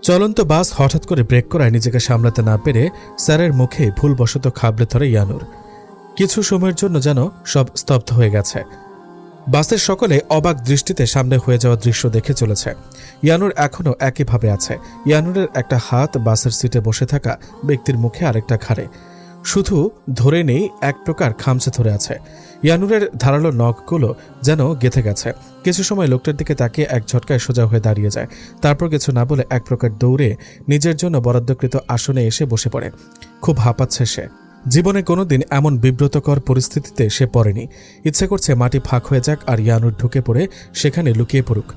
চলন্ত বাস হঠাৎ করে ব্রেক করায় নিজেকে সামলাতে না পেরে স্যারের মুখে ভুলবশত খাবলে ধরে ইয়ানুর। কিছু সময়ের জন্য যেন সব স্তব্ধ হয়ে গেছে। বাসের সকলে অবাক দৃষ্টিতে সামনে হয়ে যাওয়া দৃশ্য দেখে চলেছে। ইয়ানুর এখনও একইভাবে আছে। ইয়ানুরের একটা হাত বাসের সিটে বসে থাকা ব্যক্তির মুখে, আরেকটা ঘাড়ে। শুধু ধরে নেই, এক প্রকার খামচে ধরে আছে। ইয়ানুরের ধারালো নখগুলো যেন গেঁথে গেছে। কিছু সময় লোকটার দিকে তাকিয়ে এক ঝটকায় সোজা হয়ে দাঁড়িয়ে যায়। তারপর কিছু না বলে এক প্রকার দৌড়ে নিজের জন্য বরাদ্দকৃত আসনে এসে বসে পড়ে। খুব হাঁপাচ্ছে সে। জীবনে কোনোদিন এমন বিব্রতকর পরিস্থিতিতে সে পড়েনি। ইচ্ছে করছে মাটি ফাঁক হয়ে যাক আর ইয়ানুর ঢুকে পড়ে সেখানে লুকিয়ে পড়ুক।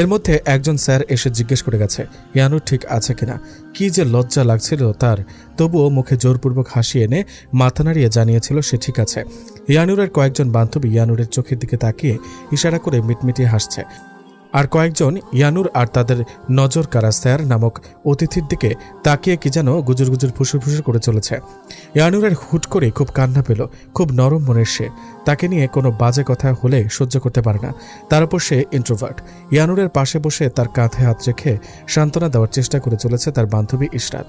এর মধ্যে একজন স্যার এসে জিজ্ঞেস করে গেছে ইয়ানুর ঠিক আছে কিনা। কি যে লজ্জা লাগছিল তার, তবুও মুখে জোরপূর্বক হাসি এনে মাথা নাড়িয়ে জানিয়েছিল সে ঠিক আছে। ইয়ানুরের কয়েকজন বান্ধবী ইয়ানুরের চোখের দিকে তাকিয়ে ইশারা করে মিটমিটিয়ে হাসছে। আর কয়েকজন ইয়ানুর আর তাদের নজর কারা স্যার নামক অতিথির দিকে তাকিয়ে কি যেন গুজুর গুজুর ফুসুর ফুসুর করে চলেছে। ইয়ানুরের হুট করে খুব কান্না পেল। খুব নরম মনের সে। তাকে নিয়ে কোনো বাজে কথা হলে সহ্য করতে পারে না। তার উপর সে ইন্ট্রোভার্ট। ইয়ানুরের পাশে বসে তার কাঁধে হাত রেখে সান্ত্বনা দেওয়ার চেষ্টা করে চলেছে তার বান্ধবী ইশরাত।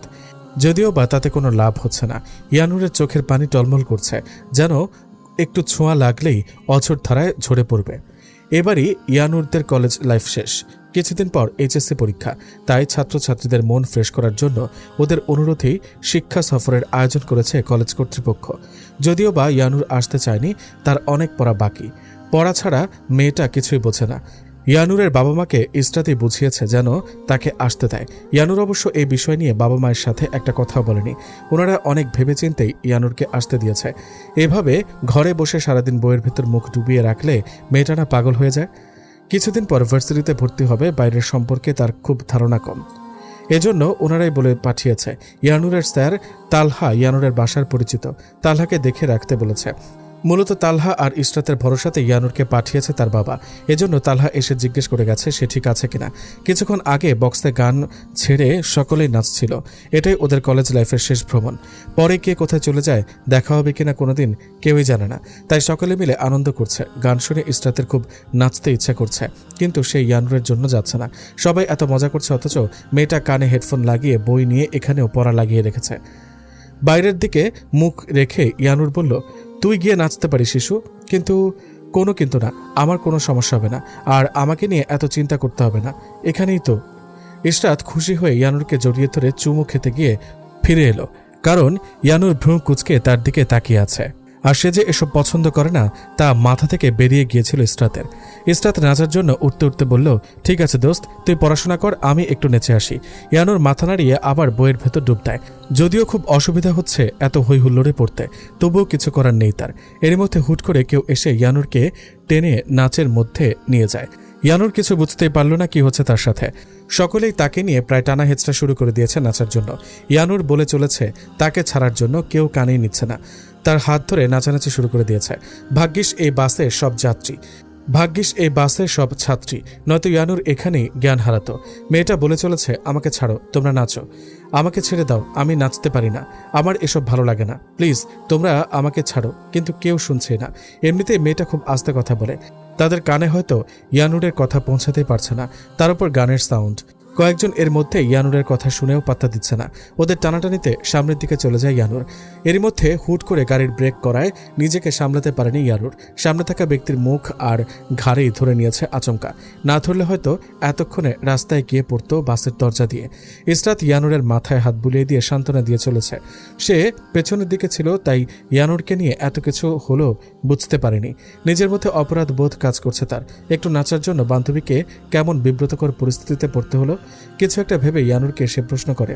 যদিও বা তাতে কোনো লাভ হচ্ছে না। ইয়ানুরের চোখের পানি টলমল করছে, যেন একটু ছোঁয়া লাগলেই অঝোর ধারায় ঝরে পড়বে। এবারই ইয়ানুরদের কলেজ লাইফ শেষ। কিছুদিন পর এইচএসসি পরীক্ষা। তাই ছাত্রছাত্রীদের মন ফ্রেশ করার জন্য ওদের অনুরোধেই শিক্ষা সফরের আয়োজন করেছে কলেজ কর্তৃপক্ষ। যদিও বা ইয়ানুর আসতে চায়নি, তার অনেক পড়া বাকি। পড়া ছাড়া মেয়েটা কিছুই বোঝে না। ইয়ানুরের বাবা মাকে ইস্টাতেই বুঝিয়েছে যেন তাকে আসতে দেয়। ইয়ানুর অবশ্য এই বিষয় নিয়ে বাবা মায়ের সাথে একটা কথাও বলেনি। ওনারা অনেক ভেবেচিন্তেই ইয়ানুরকে আসতে দিয়েছে। এভাবে ঘরে বসে সারাদিন বইয়ের ভেতর মুখ ডুবিয়ে রাখলে মেয়েটা না পাগল হয়ে যায়। কিছুদিন পর ভার্সিটিতে ভর্তি হবে, বাইরের সম্পর্কে তার খুব ধারণা কম। এজন্য ওনারাই বলে পাঠিয়েছে ইয়ানুরের স্যার তালহা ইয়ানুরের বাসার পরিচিত। তালহাকে দেখে রাখতে বলেছে। মূলত তালহা আর ইশরাতের ভরসাতে ইয়ানুরকে পাঠিয়েছে তার বাবা। এজন্য তালহা এসে জিজ্ঞেস করে গেছে সে ঠিক আছে কিনা। কিছুক্ষণ আগে বক্সে গান ছেড়ে সকলেই নাচছিল। এটাই ওদের কলেজ লাইফের শেষ ভ্রমণ। পরে কে কোথায় চলে যায়, দেখা হবে কিনা কোনোদিন কেউই জানে না। তাই সকলে মিলে আনন্দ করছে। গান শুনে ইশরাতের খুব নাচতে ইচ্ছা করছে, কিন্তু সে ইয়ানুরের জন্য যাচ্ছে না। সবাই এত মজা করছে, অথচ মেয়েটা কানে হেডফোন লাগিয়ে বই নিয়ে এখানেও পড়া লাগিয়ে রেখেছে। বাইরের দিকে মুখ রেখে ইয়ানুর বলল, তুই গিয়ে নাচতে পারিস শিশু, কিন্তু কোনো কিন্তু না, আমার কোনো সমস্যা হবে না, আর আমাকে নিয়ে এত চিন্তা করতে হবে না, এখানেই তো। ইশরাত খুশি হয়ে ইয়ানুরকে জড়িয়ে ধরে চুমু খেতে গিয়ে ফিরে এলো, কারণ ইয়ানুর ভ্রু কুঁচকে তার দিকে তাকিয়ে আছে। আর সে যে এসব পছন্দ করে না তা মাথা থেকে বেরিয়ে গিয়েছিল ইশরাতের। ইশরাত নাচার জন্য উঠতে উঠতে বলল, ঠিক আছে দোস্ত, তুই পড়াশোনা কর, আমি একটু নেচে আসি। ইয়ানুর মাথা নাড়িয়ে আবার বইয়ের ভেতর ডুব দেয়। যদিও খুব অসুবিধা হচ্ছে এত হই হুল্লোড়ে পড়তে, তবুও কিছু করার নেই তার। এর মধ্যে হুট করে কেউ এসে ইয়ানুরকে টেনে নাচের মধ্যে নিয়ে যায়। ইয়ানুর কিছু বুঝতেই পারল না কি হচ্ছে তার সাথে। সকলেই তাকে নিয়ে প্রায় টানা হেঁচড়া শুরু করে দিয়েছে নাচার জন্য। ইয়ানুর বলে চলেছে তাকে ছাড়ার জন্য কেউ কানেই নিচ্ছে না। তার হাত ধরে নাচানাচি শুরু করে দিয়েছে। ভাগ্যিস এই বাসে সব ছাত্রী, নয়তো ইয়ানুর এখানেই জ্ঞান হারাতো। মেয়েটা বলে চলেছে, আমাকে ছাড়ো, তোমরা নাচো, আমাকে ছেড়ে দাও, আমি নাচতে পারি না, আমার এসব ভালো লাগে না, প্লিজ তোমরা আমাকে ছাড়ো। কিন্তু কেউ শুনছে না। এমনিতেই মেয়েটা খুব আস্তে কথা বলে। তাদের কানে হয়তো ইয়ানুরের কথা পৌঁছাতেই পারছে না। তার উপর গানের সাউন্ড। কয়েকজন এর মধ্যে ইয়ানুরের কথা শুনেও পাত্তা দিচ্ছে না। ওদের টানাটানিতে সামনের দিকে চলে যায় ইয়ানুর। এর মধ্যে হুট করে গাড়ির ব্রেক করায় নিজেকে সামলাতে পারেনি ইয়ানুর। সামনে থাকা ব্যক্তির মুখ আর ঘাড়েই ধরে নিয়েছে আচমকা। না ধরলে হয়তো এতক্ষণে রাস্তায় গিয়ে পড়তো বাসের দরজা দিয়ে। ইশরাত ইয়ানুরের মাথায় হাত বুলিয়ে দিয়ে সান্ত্বনা দিয়ে চলেছে। সে পেছনের দিকে ছিল, তাই ইয়ানুরকে নিয়ে এত কিছু হলো বুঝতে পারেনি। নিজের মধ্যে অপরাধ বোধ কাজ করছে তার। একটু নাচার জন্য বান্ধবীকে কেমন বিব্রতকর পরিস্থিতিতে পড়তে হলো। কিছু একটা ভেবে ইয়ানুরকে সে প্রশ্ন করে,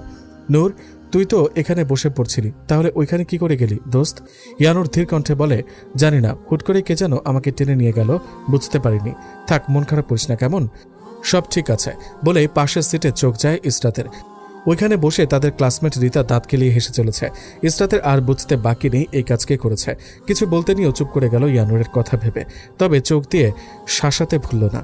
নূর, তুই তো এখানে বসে পড়ছিলি, তাহলে ওইখানে কি করে গেলি দোস্ত? ইয়ানুর ধীর কণ্ঠে বলে, জানি না, হুট করে কে যেন আমাকে টেনে নিয়ে গেল, বুঝতে পারিনি। থাক, মন খারাপ করিস না কেমন, সব ঠিক আছে বলে পাশের সিটে চোখ যায় ইশরাতের। ওইখানে বসে তাদের ক্লাসমেট রিতা দাঁত কেলিয়ে হেসে চলেছে। ইশরাতের আর বুঝতে বাকি নেই এই কাজকে করেছে। কিছু বলতে নিয়েও চুপ করে গেল ইয়ানুরের কথা ভেবে। তবে চোখ দিয়ে শাসাতে ভুলল না।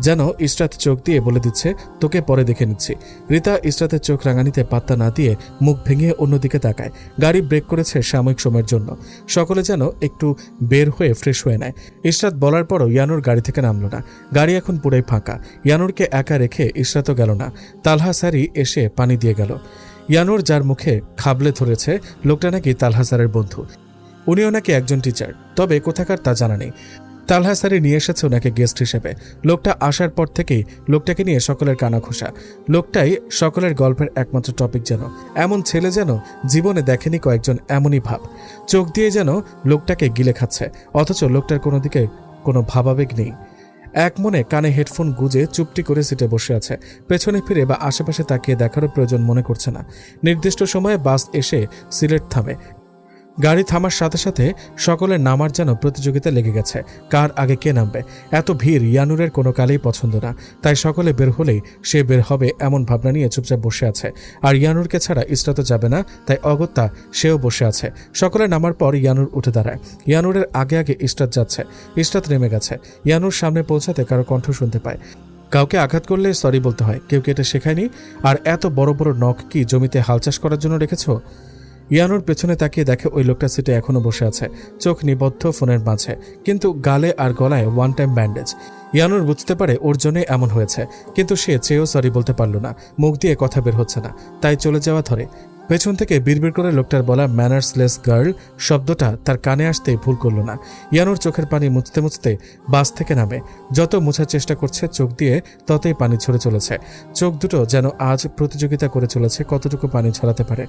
যেন ইশরাত চোখ দিয়ে বলে দিচ্ছে তোকে পরে দেখে নিচ্ছি। রিতা ইশরাতের চোখ রাঙানিতে পাত্তা না দিয়ে মুখ ভেঙে অন্যদিকে তাকায়। গাড়ি ব্রেক করেছে সাময়িক সময়ের জন্য। সকলে যেন একটু বের হয়ে ফ্রেশ হয়ে নেয়। ইশরাত বলার পরও ইয়ানুর গাড়ি থেকে নামল না। গাড়ি এখন পুরোই ফাঁকা। ইয়ানুরকে একা রেখে ইশরাতও গেল না। তালহা স্যারই এসে পানি দিয়ে গেল। ইয়ানুর যার মুখে খাবলে ধরেছে লোকটা নাকি তালহা স্যারের বন্ধু। উনিও নাকি একজন টিচার, তবে কোথাকার তা জানা নেই। তালহা স্যারই নিয়ে এসেছে ওনাকে গেস্ট হিসেবে। লোকটা আসার পর থেকেই লোকটাকে নিয়ে সকলের কানাঘোষা। লোকটাই সকলের গল্পের একমাত্র টপিক। যেন এমন ছেলে যেন জীবনে দেখেনি কয়েকজন, এমনই ভাব। চোখ দিয়ে যেন লোকটাকে গিলে খাচ্ছে, অথচ লোকটার কোনো দিকে কোনো ভাবাবেগ নেই। এক মনে কানে হেডফোন গুজে চুপটি করে সিটে বসে আছে। পেছনে ফিরে বা আশেপাশে তাকিয়ে দেখারও প্রয়োজন মনে করছে না। নির্দিষ্ট সময়ে বাস এসে সিলেট থামে। গাড়ি থামার সাথে সাথে সকলের নামার যেন প্রতিযোগিতা লেগে গেছে, কার আগে কে নামবে। এত ভিড় ইয়ানুরের কোনো কালেই পছন্দ না, তাই সকলে বের হলেই সে বের হবে এমন ভাবনা নিয়ে চুপচাপ বসে আছে। আর ইয়ানুরকে ছাড়া ইশরাত তো যাবে না, তাই অগত্যা সেও বসে আছে। সকলে নামার পর ইয়ানুর উঠে দাঁড়ায়। ইয়ানুরের আগে আগে ইশরাত যাচ্ছে। ইশরাত নেমে গেছে। ইয়ানুর সামনে পৌঁছাতে কারো কণ্ঠ শুনতে পায়। কাউকে আঘাত করলে সরি বলতে হয়, কেউ কি এটা শেখায়নি? আর এত বড় বড় নখ কি জমিতে হাল চাষ করার জন্য রেখেছো? ইয়ানুর পেছনে তাকিয়ে দেখে ওই লোকটা সিটে এখনো বসে আছে, চোখ নিবদ্ধ ফোনের মাঝে, কিন্তু গালে আর গলায় ওয়ান টাইম ব্যান্ডেজ। ইয়ানুর বুঝতে পারে ওর জন্যই এমন হয়েছে, কিন্তু সে চেয়েও সরি বলতে পারল না। মুখ দিয়ে কথা বের হচ্ছে না, তাই চলে যাওয়া ধরে। পেছন থেকে বিড়বিড় করে লোকটার বলা ম্যানার্সলেস গার্ল শব্দটা তার কানে আসতেই ভুল করল না। ইয়ানুর চোখের পানি মুছতে মুছতে বাস থেকে নামে। যত মোছার চেষ্টা করছে চোখ দিয়ে, ততই পানি ঝরে চলেছে। চোখ দুটো যেন আজ প্রতিযোগিতা করে চলেছে কতটুকু পানি ছড়াতে পারে।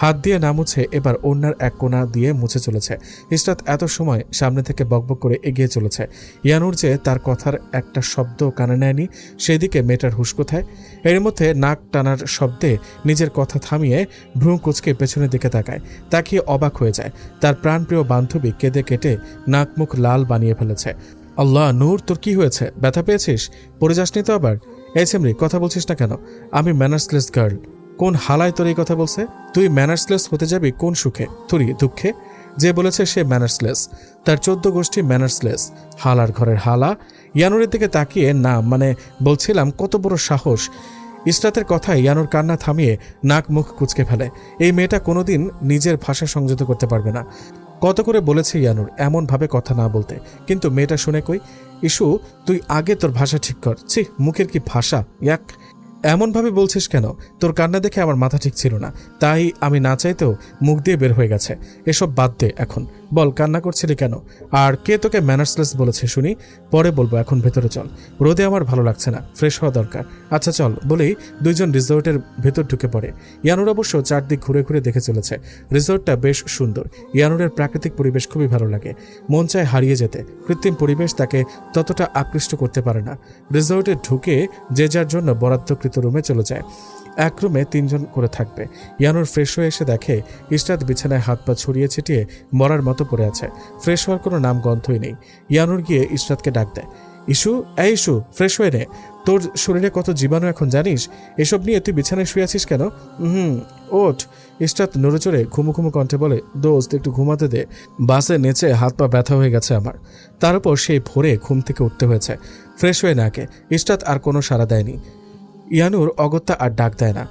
হাত দিয়ে না মুছে এবার ওড়নার এক কোণা দিয়ে মুছে চলেছে। ইশরাত এত সময় সামনে থেকে বকবক করে এগিয়ে চলেছে। ইয়ানুর যে তার কথার একটা শব্দ কানে নেয়নি, সেদিকে মেয়েটার হুঁশ কোথায়? এর মধ্যে নাক টানার শব্দে নিজের কথা থামিয়ে ভ্রু কুঁচকে পেছনের দিকে তাকায়। তাকিয়ে অবাক হয়ে যায়। তার প্রাণপ্রিয় বান্ধবী কেঁদে কেটে নাক মুখ লাল বানিয়ে ফেলেছে। আল্লাহ, নূর তোর কি হয়েছে? ব্যথা পেয়েছিস? পড়ে যাসনি তো আবার? এই সেমরি, কথা বলছিস না কেন? আমি ম্যানার্সলেস গার্ল। কোন হালায় তোর এই কথা বলছে? তুই ম্যানার্সলেস হতে যাবি কোন সুখে? তুই দুঃখে? যে বলেছে সে ম্যানার্সলেস, তার 14 গোষ্ঠী ম্যানার্সলেস। হালার ঘরের হালা। ইয়ানুরের দিকে তাকিয়ে না বলছিলাম কত বড় সাহস। ইশরাতের কথায় ইয়ানুর কান্না থামিয়ে নাক মুখ কুঁচকে ফেলে। এই মেয়েটা কোনোদিন নিজের ভাষা সংযত করতে পারবে না। কত করে বলেছে ইয়ানুর এমনভাবে কথা না বলতে, কিন্তু মেয়েটা শুনে কই। ইস্যু, তুই আগে তোর ভাষা ঠিক কর। ছি, মুখের কি ভাষা! ইয়াক, এমনভাবে বলছিস কেন? তোর কান্না দেখে আমার মাথা ঠিক ছিল না, তাই আমি না চাইতেও মুখ দিয়ে বের হয়ে গেছে। এসব বাদ দে এখন, বল কান্না করছিলি কেন? আর কে তোকে ম্যানার্সলেস বলেছে শুনি? পরে বলবো, এখন ভেতরে চল। রোদে আমার ভালো লাগছে না, ফ্রেশ হওয়া দরকার। আচ্ছা চল বলেই দুইজন রিসোর্টের ভেতর ঢুকে পড়ে। ইয়ানুর অবশ্য চারদিক ঘুরে ঘুরে দেখে চলেছে। রিসোর্টটা বেশ সুন্দর। ইয়ানুরের প্রাকৃতিক পরিবেশ খুবই ভালো লাগে, মন চায় হারিয়ে যেতে। কৃত্রিম পরিবেশ তাকে ততটা আকৃষ্ট করতে পারে না। রিসোর্টে ঢুকে যে যার জন্য বরাদ্দকৃত রুমে চলে যায়। এক রুমে 3 জন করে থাকবে। ইয়ানুর ফ্রেশ হয়ে এসে দেখে ইশরাত বিছানায় হাত পা ছড়িয়ে ছিটিয়ে মরার মতো পড়ে আছে। ফ্রেশ হওয়ার কোনো নাম গন্ধই নেই। ইয়ানুর গিয়ে ইশরাতকে ডাক দেয়। ইস্যু, এই ইস্যু, ফ্রেশ হয়ে নে। তোর শরীরে কত জীবাণু এখন জানিস? এসব নিয়ে তুই বিছানায় শুয়ে আছিস কেন? ওঠ। ইশরাত নড়ে চড়ে ঘুমু ঘুমু কণ্ঠে বলে, দোস্ত একটু ঘুমাতে দে। বাসে নেচে হাত পা ব্যথা হয়ে গেছে আমার। তার উপর সেই ভোরে ঘুম থেকে উঠতে হয়েছে। ফ্রেশ হয়ে নাকে। ইশরাত আর কোনো সাড়া দেয়নি। ইয়ানুর অগত্যা আর ডাক দেয় না,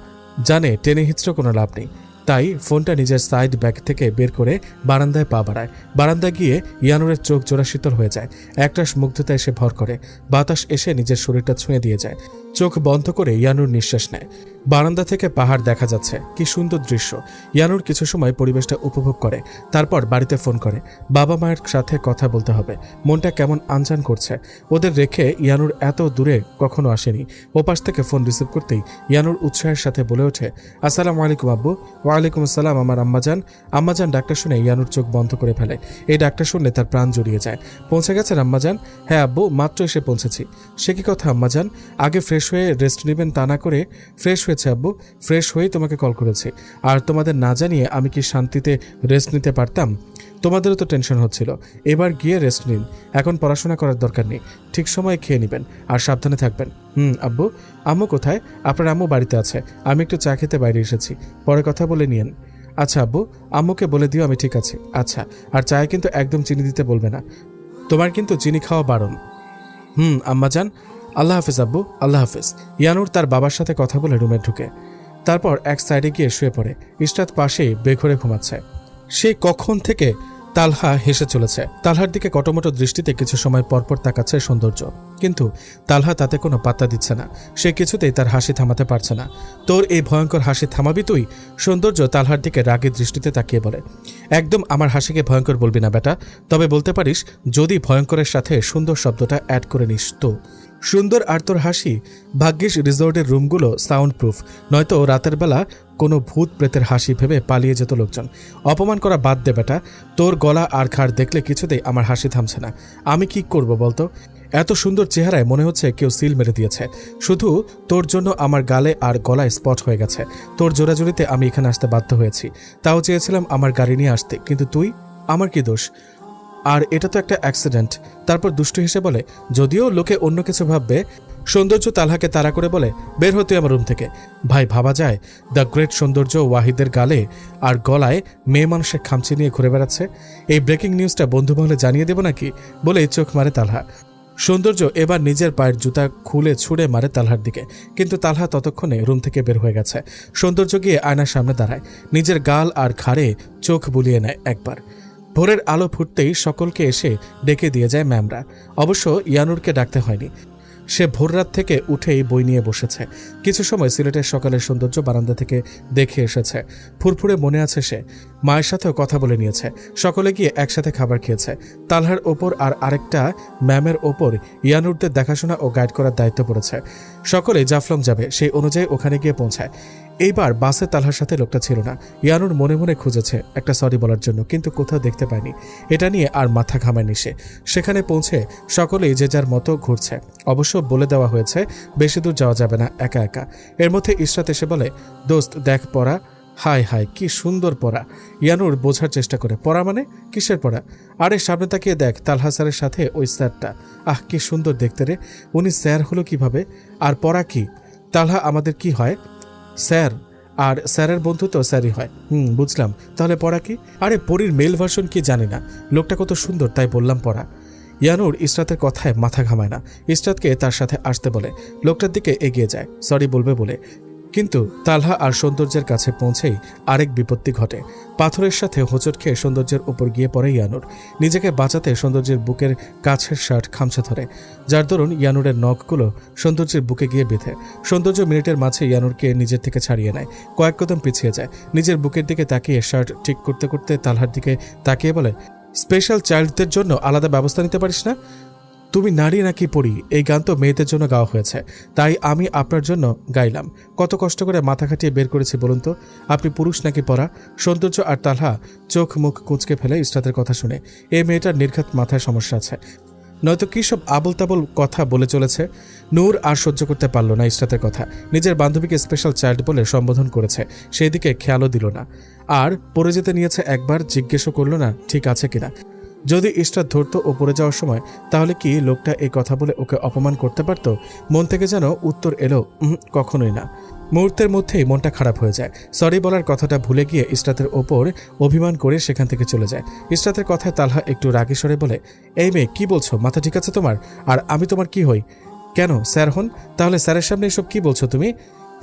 জানে টেনে হিঁচড়ে কোনো লাভ নেই। তাই ফোনটা নিজের সাইড ব্যাগ থেকে বের করে বারান্দায় পা বাড়ায়। বারান্দায় গিয়ে ইয়ানুরের চোখ জোড়া শীতল হয়ে যায়। একটা মুগ্ধতা এসে ভর করে। বাতাস এসে নিজের শরীরটা ছুঁয়ে দিয়ে যায়। চোখ বন্ধ করে ইয়ানুর নিঃশ্বাস নেয়। বারান্দা থেকে পাহাড় দেখা যাচ্ছে, কি সুন্দর দৃশ্য। ইয়ানুর কিছু সময় পরিবেশটা উপভোগ করে, তারপর বাড়িতে ফোন করে। বাবা মায়ের সাথে কথা বলতে হবে। মনটা কেমন আনজান করছে। ওদের রেখে ইয়ানুর এত দূরে কখনো আসেনি। ওপাশ থেকে ফোন রিসিভ করতেই ইয়ানুর উৎসাহের সাথে বলে ওঠে, আসসালামু আলাইকুম আব্বু। ওয়ালাইকুম আসসালাম আমার আম্মাজান। আম্মাজান ডাকটা শুনে ইয়ানুর চোখ বন্ধ করে ফেলে। এই ডাকটা শুনলে তার প্রাণ জড়িয়ে যায়। পৌঁছে গেছেন আম্মাজান? হ্যাঁ আব্বু, মাত্র এসে পৌঁছেছি। সে কি কথা আম্মাজান? আগে ফ্রেশ হয়ে রেস্ট নেবেন তা না করে? ফ্রেশ হয়েছে আব্বু, ফ্রেশ হয়েই তোমাকে কল করেছি। আর তোমাদের না জানিয়ে আমি কি শান্তিতে রেস্ট নিতে পারতাম? তোমাদেরও তো টেনশন হচ্ছিল। এবার গিয়ে রেস্ট নিন, এখন পড়াশোনা করার দরকার নেই। ঠিক সময়ে খেয়ে নেবেন আর সাবধানে থাকবেন। আব্বু। আম্মু কোথায়? আপনার আম্মু বাড়িতে আছে, আমি একটু চা খেতে বাইরে এসেছি, পরে কথা বলে নিয়েন। আচ্ছা আব্বু, আম্মুকে বলে দিও আমি ঠিক আছি। আচ্ছা, আর চায়ে কিন্তু একদম চিনি দিতে বলবে না, তোমার কিন্তু চিনি খাওয়া বারণ। আম্মাজান, আল্লাহ হাফিজ আব্বু, আল্লাহ হাফিজ। ইয়ানুর তার বাবার সাথে কথা বলে রুমে ঢুকে, তারপর এক সাইডে গিয়ে শুয়ে পড়ে। ইশরাত পাশেই বেঘরে ঘুমাচ্ছে। সে কখন থেকে তালহা হেসে চলেছে। তালহার দিকে কটমটো দৃষ্টিতে কিছু সময় পরপর তাকাচ্ছে সৌন্দর্য, কিন্তু তালহা তাতে কোনো পাত্তা দিচ্ছে না। সে কিছুতেই তার হাসি থামাতে পারছে না। তোর এই ভয়ঙ্কর হাসি থামাবি তুই? সৌন্দর্য তালহার দিকে রাগী দৃষ্টিতে তাকিয়ে বলে, একদম আমার হাসিকে ভয়ঙ্কর বলবি না বেটা, তবে বলতে পারিস যদি ভয়ঙ্করের সাথে সুন্দর শব্দটা অ্যাড করে নিস তো। সুন্দর আর তোর হাসি, ভাগ্যিস রিসোর্টের রুমগুলো সাউন্ড প্রুফ, নয়তো রাতের বেলা কোনো ভূত প্রেতের হাসি ভেবে পালিয়ে যেত লোকজন। অপমান করা বাদ দে বেটা, তোর গলা আর ঘাড় দেখলে কিছুতেই আমার হাসি থামছে না। আমি কি করব বলতো? এত সুন্দর চেহারায় মনে হচ্ছে কেউ সিল মেরে দিয়েছে। শুধু তোর জন্য আমার গালে আর গলায় স্পট হয়ে গেছে। তোর জোরাজুরিতে আমি এখানে আসতে বাধ্য হয়েছি। তাও চেয়েছিলাম আমার গাড়ি নিয়ে আসতে, কিন্তু তুই, আমার কি দোষ? আর এটা তো একটা অ্যাক্সিডেন্ট। তারপর দুষ্টু হেসে বলে, যদিও লোকে অন্য কিছু ভাববে। সৌন্দর্য তালহাকে তাড়া করে বলে, বের হতে আমার রুম থেকে। ভাই, ভাবা যায় দ্য গ্রেট সৌন্দর্য ওয়াহিদের গালে আর গলায় মেয়ে মানুষের খামচি নিয়ে ঘুরে বেড়াচ্ছে? এই ব্রেকিং নিউজটা বন্ধুমহলে জানিয়ে দেব নাকি? বলে চোখ মারে তালহা। সৌন্দর্য এবার নিজের পায়ের জুতা খুলে ছুঁড়ে মারে তালহার দিকে, কিন্তু তালহা ততক্ষণে রুম থেকে বের হয়ে গেছে। সৌন্দর্য গিয়ে আয়নার সামনে দাঁড়ায়, নিজের গাল আর ঘাড়ে চোখ বুলিয়ে নেয় একবার। ভোরের আলো ফুটতেই সকলকে এসে ডেকে দিয়ে যায় ম্যামরা। অবশ্য ইয়ানুরকে ডাকতে হয়নি, সে ভোররাত থেকে উঠেই বই নিয়ে বসেছে। কিছু সময় সিলেটের সকালের সৌন্দর্য বারান্দা থেকে দেখে এসেছে। ফুরফুরে মনে আছে সে মায়ের সাথেও কথা বলে নিয়েছে। সকলে গিয়ে একসাথে খাবার খেয়েছে। তালহার ওপর আর আরেকটা ম্যামের ওপর ইয়ানুরদের দেখাশোনা ও গাইড করার দায়িত্ব পড়েছে। সকলে জাফলং যাবে, সেই অনুযায়ী ওখানে গিয়ে পৌঁছায়। এইবার বাসে তালহার সাথে লোকটা ছিল না। ইয়ানুর মনে মনে খুঁজেছে একটা সরি বলার জন্য, কিন্তু কোথাও দেখতে পায়নি। এটা নিয়ে আর মাথা ঘামায়নি সে। সেখানে পৌঁছে সকলেই যে যার মতো ঘুরছে। অবশ্য বলে দেওয়া হয়েছে বেশি দূর যাওয়া যাবে না একা একা। এর মধ্যে ইশরাত এসে বলে, দোস্ত দেখ পড়া। হায় হায়, কি সুন্দর পড়া। ইয়ানুর বোঝার চেষ্টা করে, পড়া মানে কিসের পড়া? আরে সামনে তাকিয়ে দেখ, তালহা স্যারের সাথে ওই স্যারটা। আহ, কি সুন্দর দেখতে রে। উনি স্যার হলো কিভাবে? আর পড়া কি? তালহা আমাদের কি হয়? স্যার, আর স্যারের বন্ধু তো স্যারই হয়। বুঝলাম, তাহলে পড়া কি? আরে পরীর মেল ভার্সন কি জানি না, লোকটা কত সুন্দর তাই বললাম পড়া। ইয়ানুর ইশরাতের কথায় মাথা ঘামায় না। ইশরাতকে তার সাথে আসতে বলে, লোকটার দিকে এগিয়ে যায় সরি বলবে বলে। কিন্তু তালহা আর সৌন্দর্যের কাছে পৌঁছেই আরেক বিপত্তি ঘটে। পাথরের সাথে হোঁচট খেয়ে সৌন্দর্যের উপর গিয়ে পড়ে ইয়ানুর। নিজেকে বাঁচাতে সৌন্দর্যের বুকের কাছের শার্ট খামচে ধরে, যার দরুন ইয়ানুরের নখগুলো সৌন্দর্যের বুকে গিয়ে বেঁধে। সৌন্দর্য মিনিটের মাঝে ইয়ানুরকে নিজের থেকে ছাড়িয়ে নেয়, কয়েক কদম পিছিয়ে যায়। নিজের বুকের দিকে তাকিয়ে শার্ট ঠিক করতে করতে তালহার দিকে তাকিয়ে বলে, স্পেশাল চাইল্ডদের জন্য আলাদা ব্যবস্থা নিতে পারিস না? তুমি নারী নাকি পড়ি? এই গান তো মেয়েদের জন্য গাওয়া হয়েছে, তাই আমি আপনার জন্য গাইলাম। কত কষ্ট করে মাথা খাটিয়ে বের করেছি বলুন তো, আপনি পুরুষ নাকি পড়া? সৌন্দর্য আর তালহা চোখ মুখ কুঁচকে ফেলে ইশরাতের কথা শুনে। এই মেয়েটার নির্ঘাত মাথায় সমস্যা আছে, নয়তো কী সব আবল তাবল কথা বলে চলেছে। নূর আর সহ্য করতে পারল না ইশরাতের কথা। নিজের বান্ধবীকে স্পেশাল চাইল্ড বলে সম্বোধন করেছে, সেই দিকে খেয়ালও দিল না। আর পড়ে যেতে নিয়েছে একবার, জিজ্ঞেসও করল না ঠিক আছে কিনা। যদি ইশরাত ধরত ও পড়ে যাওয়ার সময়, তাহলে কি লোকটা এই কথা বলে ওকে অপমান করতে পারত? মন থেকে যেন উত্তর এলো, কখনোই না। মুহূর্তের মধ্যেই মনটা খারাপ হয়ে যায়। সরি বলার কথাটা ভুলে গিয়ে ইশরাতের ওপর অভিমান করে সেখান থেকে চলে যায়। ইশরাতের কথায় তালহা একটু রাগী স্বরে বলে, এই মেয়ে কি বলছো? মাথা ঠিক আছে তোমার? আর আমি তোমার কি হই? কেন স্যার হন? তাহলে স্যারের সামনে এসব কি বলছো তুমি?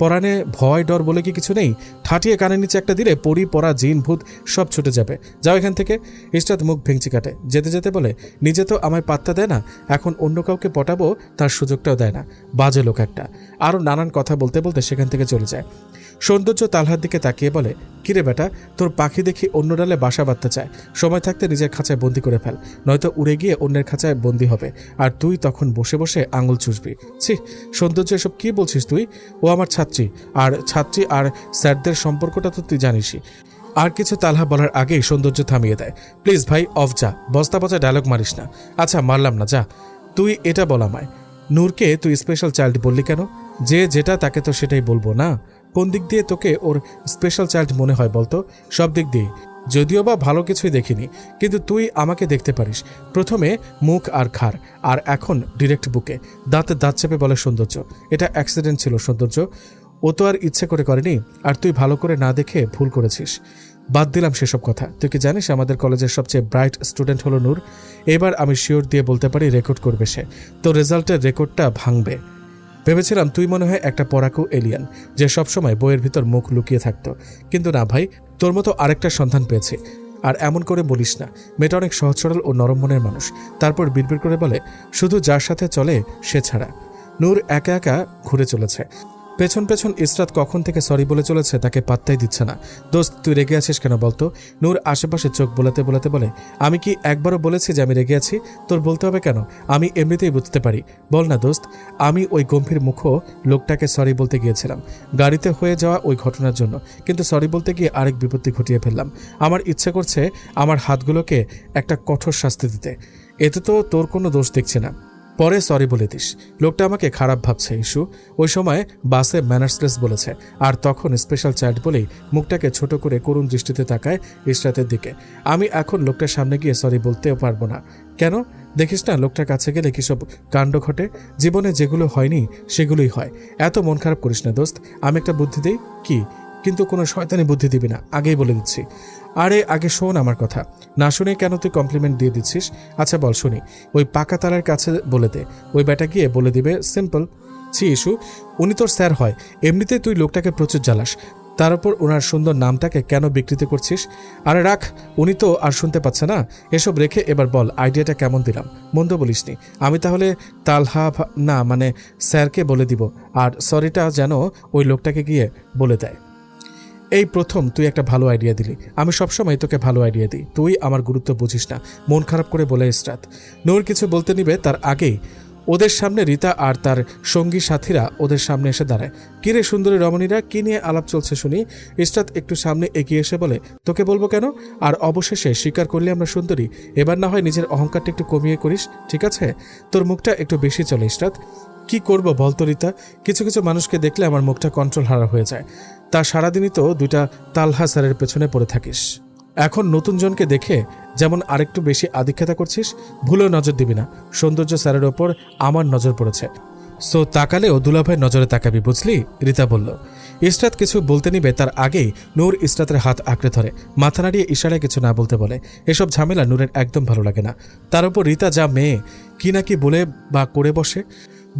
পরাণে ভয় ডর বলে কি কিছু নেই? ঠাটিয়ে কানের নিচে একটা দিলে পরি পরা জিন ভূত সব ছুটে যাবে। যাও এখান থেকে। ইশরাত মুখ ভেঙচি কাটে, যেতে যেতে বলে, নিজে তো আমায় পাত্তা দেয় না, এখন অন্য কাউকে পটাবো তার সুযোগটাও দেয় না, বাজে লোক একটা। আরও নানান কথা বলতে বলতে সেখান থেকে চলে যায়। সৌন্দর্য তালহার দিকে তাকিয়ে বলে, কিরে বেটা, তোর পাখি দেখি অন্য ডালে বাসা বাঁধতে চায়। সময় থাকতে নিজের খাঁচায় বন্দি করে ফেল, নয়তো উড়ে গিয়ে অন্যের খাঁচায় বন্দি হবে, আর তুই তখন বসে বসে আঙুল চুষবি। ছি, সৌন্দর্য এসব কি বলছিস তুই? ও আমার ছাত্রী, আর ছাত্রী আর স্যারদের সম্পর্কটা তো তুই জানিসই। আর কিছু তালহা বলার আগেই সৌন্দর্য থামিয়ে দেয়। প্লিজ ভাই, অফ যা, বস্তা পচা ডায়লগ মারিস না। আচ্ছা মারলাম না, যা। তুই এটা বল আমায়, নূরকে তুই স্পেশাল চাইল্ড বললি কেন? যে যেটা তাকে তো সেটাই বলবো না। কোন দিক দিয়ে তোকে ওর স্পেশাল চাইল্ড মনে হয় বলতো? সব দিক দিয়ে, যদিও বা ভালো কিছুই দেখিনি, কিন্তু তুই আমাকে দেখতে পারিস। প্রথমে মুখ আর ঘাড়, আর এখন ডিরেক্ট বুকে। দাঁতে দাঁত চেপে বলে সৌন্দর্য, এটা অ্যাক্সিডেন্ট ছিল সৌন্দর্য, ও তো আর ইচ্ছে করে করেনি, আর তুই ভালো করে না দেখে ভুল করেছিস। বাদ দিলাম সেসব কথা। তুই কি জানিস আমাদের কলেজের সবচেয়ে ব্রাইট স্টুডেন্ট হলো নূর। এবার আমি শিওর দিয়ে বলতে পারি রেকর্ড করবে সে, তো রেজাল্টের রেকর্ডটা ভাঙবে। ভেবেছিলাম তুই মনে হয় একটা পড়াকু এলিয়ান যে সবসময় বইয়ের ভিতর মুখ লুকিয়ে থাকতো, কিন্তু না ভাই, তোর মতো আরেকটা সন্ধান পেয়েছি। আর এমন করে বলিস না, মেয়েটা অনেক সহজ সরল ও নরম মনের মানুষ। তারপর বিড়বিড় করে বলে, শুধু যার সাথে চলে সে ছাড়া। নূর একা একা ঘুরে চলেছে। পেছন পেছন ইসরাত কখন থেকে সরি বলে চলেছে তাকে পাত্তাই দিচ্ছে না। দোস্ত তুই রেগে আছিস কেন বলতো? নূর আশেপাশে চোখ বোলাতে বোলাতে বলে, আমি কি একবারও বলেছি যে আমি রেগে আছি? তোর বলতে হবে কেন? আমি এমনিতেই বুঝতে পারি। বল না দোস্ত। আমি ওই গম্ভীর মুখো লোকটাকে সরি বলতে গিয়েছিলাম গাড়িতে হয়ে যাওয়া ওই ঘটনার জন্য, কিন্তু সরি বলতে গিয়ে আরেক বিপত্তি ঘটিয়ে ফেললাম। আমার ইচ্ছে করছে আমার হাতগুলোকে একটা কঠোর শাস্তি দিতে। এতে তো তোর কোনো দোষ দেখছে না। পরে সরি বলে দিস। লোকটা আমাকে খারাপ ভাবছে ইস্যু। ওই সময় বাসে ম্যানার্সলেস বলেছে, আর তখন স্পেশাল চাইল্ড বলেই মুখটাকে ছোট করে করুণ দৃষ্টিতে তাকায় ইসরাতের দিকে। আমি এখন লোকটার সামনে গিয়ে সরি বলতেও পারবো না। কেন? দেখিস না লোকটার কাছে গেলে কিসব কাণ্ড ঘটে। জীবনে যেগুলো হয়নি সেগুলোই হয়। এত মন খারাপ করিস না দোস্ত। আমি একটা বুদ্ধি দিই কি? কিন্তু কোনো শয়তানি বুদ্ধি দিবি না, আগেই বলে দিচ্ছি। আরে আগে শোন আমার কথা। না শুনে কেন তুই কমপ্লিমেন্ট দিয়ে দিচ্ছিস? আচ্ছা বল শুনি। ওই পাকা তালার কাছে বলে দে, ওই ব্যাটা গিয়ে বলে দিবে সিম্পল। ছি ইস্যু, উনি তোর স্যার হয়। এমনিতে তুই লোকটাকে প্রচুর জ্বালাস, তার উপর ওনার সুন্দর নামটাকে কেন বিকৃতি করছিস? আরে রাখ, উনি তো আর শুনতে পাচ্ছে না। এসব রেখে এবার বল আইডিয়াটা কেমন দিলাম? মন্দ বলিসনি। আমি তাহলে না মানে স্যারকে বলে দিব, আর সরিটা যেন ওই লোকটাকে গিয়ে বলে দেয়। এই প্রথম তুই একটা ভালো আইডিয়া দিলি। আমি সবসময় তোকে ভালো আইডিয়া দিই, তুই আমার গুরুত্ব বুঝিস না। মন খারাপ করে বলে ইসরাত। নূর কিছু বলতে নিবে তার আগেই ওদের সামনে রীতা আর তার সঙ্গী সাথীরা ওদের সামনে এসে দাঁড়ায়। কিরে সুন্দরী রমণীরা, কি নিয়ে আলাপ চলছে শুনি? ইসরাত একটু সামনে এগিয়ে এসে বলে, তোকে বলবো কেন? আর অবশেষে স্বীকার করলে আমরা সুন্দরী। এবার না হয় নিজের অহংকারটা একটু কমিয়ে করিস, ঠিক আছে? তোর মুখটা একটু বেশি চলে ইসরাত। কি করবো বলতো রীতা, কিছু কিছু মানুষকে দেখলে আমার মুখটা কন্ট্রোল হারা হয়ে যায়। তা সারাদিনই তো দুইটা তালহা স্যারের পেছনে পড়ে থাকিস। এখন নতুন জনকে দেখে যেমন আরেকটু বেশি আধিক্যতা করছিস। ভুলেও নজর দিবি না। সৌন্দর্য স্যারের ওপর আমার নজর পড়েছে, সো তাকালেও দুলাভাইয়ের নজরে তাকাবি, বুঝলি? রীতা বলল। ইসরাত কিছু বলতে নিবে তার আগেই নূর ইসরাতের হাত আঁকড়ে ধরে মাথা নাড়িয়ে ইশারায় কিছু না বলতে বলে। এসব ঝামেলা নূরের একদম ভালো লাগে না। তার উপর রীতা যা মেয়ে, কি না কি বলে বা করে বসে।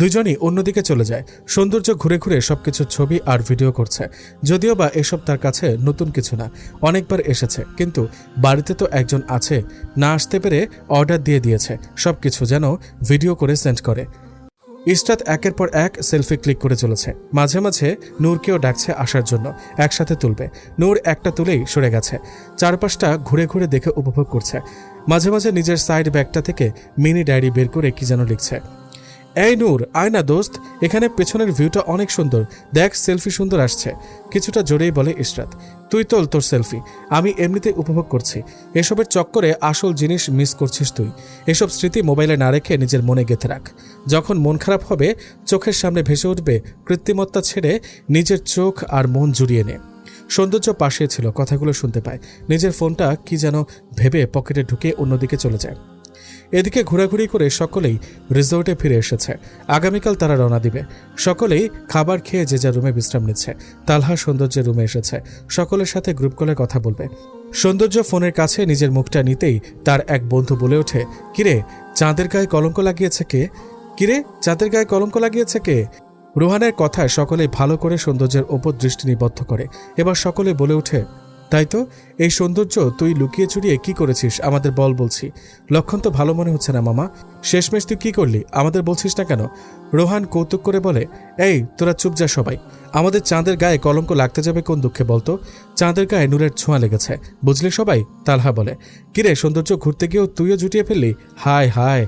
দুজনই অন্যদিকে চলে যায়। সৌন্দর্য ঘুরে ঘুরে সবকিছু ছবি আর ভিডিও করছে। যদিও বা এসব তার কাছে নতুন কিছু না, অনেকবার এসেছে, কিন্তু বাড়িতে তো একজন আছে, না আসতে পেরে অর্ডার দিয়ে দিয়েছে সবকিছু যেন ভিডিও করে সেন্ড করে। ইসরাত একের পর এক সেলফি ক্লিক করে চলেছে। মাঝে মাঝে নূরকেও ডাকছে আসার জন্য, একসাথে তুলবে। নূর একটা তুলেই সরে গেছে। চারপাশটা ঘুরে ঘুরে দেখে উপভোগ করছে। মাঝে মাঝে নিজের সাইড ব্যাগটা থেকে মিনি ডায়েরি বের করে কি যেন লিখছে। এই নূর, আয় না দোস্ত, এখানে পেছনের ভিউটা অনেক সুন্দর, দেখ সেলফি সুন্দর আসছে। কিছুটা জোরেই বলে ইসরাত। তুই তোল তোর সেলফি, আমি এমনিতেই উপভোগ করছি। এসবের চক্করে আসল জিনিস মিস করছিস তুই। এসব স্মৃতি মোবাইলে না রেখে নিজের মনে গেঁথে রাখ। যখন মন খারাপ হবে, চোখের সামনে ভেসে উঠবে, কৃত্রিমত্তা ছেড়ে নিজের চোখ আর মন জুড়িয়ে নে। সৌন্দর্য পাশে ছিল, কথাগুলো শুনতে পায়। নিজের ফোনটা কি যেন ভেবে পকেটে ঢুকে অন্যদিকে চলে যায়। এদিকে ঘোরাঘুরি করে সকলেই রিসোর্টে ফিরে এসেছে। আগামীকাল তারা রওনা দিবে। সকলেই খাবার খেয়ে যে যার রুমে বিশ্রাম নিচ্ছে। তালহা সৌন্দর্যের রুমে এসেছে, সকলের সাথে গ্রুপ কলে কথা বলবে। সৌন্দর্য ফোনের কাছে নিজের মুখটা নিতেই তার এক বন্ধু বলে ওঠে, কিরে চাঁদের গায়ে কলঙ্ক লাগিয়েছে কে? কিরে চাঁদের গায়ে কলঙ্ক লাগিয়েছে কে? রোহানের কথায় সকলেই ভালো করে সৌন্দর্যের ওপর দৃষ্টি নিবদ্ধ করে। এবার সকলে বলে ওঠে, তাই তো, এই সৌন্দর্য তুই লুকিয়ে চুরিয়ে কি করেছিস আমাদের বল বলছি। লক্ষণ তো ভালো মনে হচ্ছে না মামা। শেষমেশ তুই কি করলি, আমাদের বলছিস না কেন? রোহান কৌতুক করে বলে, এই তোরা চুপ যা সবাই। আমাদের চাঁদের গায়ে কলঙ্ক লাগতে যাবে কোন দুঃখে বলতো? চাঁদের গায়ে নূরের ছোঁয়া লেগেছে, বুঝলি সবাই? তালহা বলে। কিরে সৌন্দর্য, ঘুরতে গিয়েও তুইও জুটিয়ে ফেললি? হায় হায়,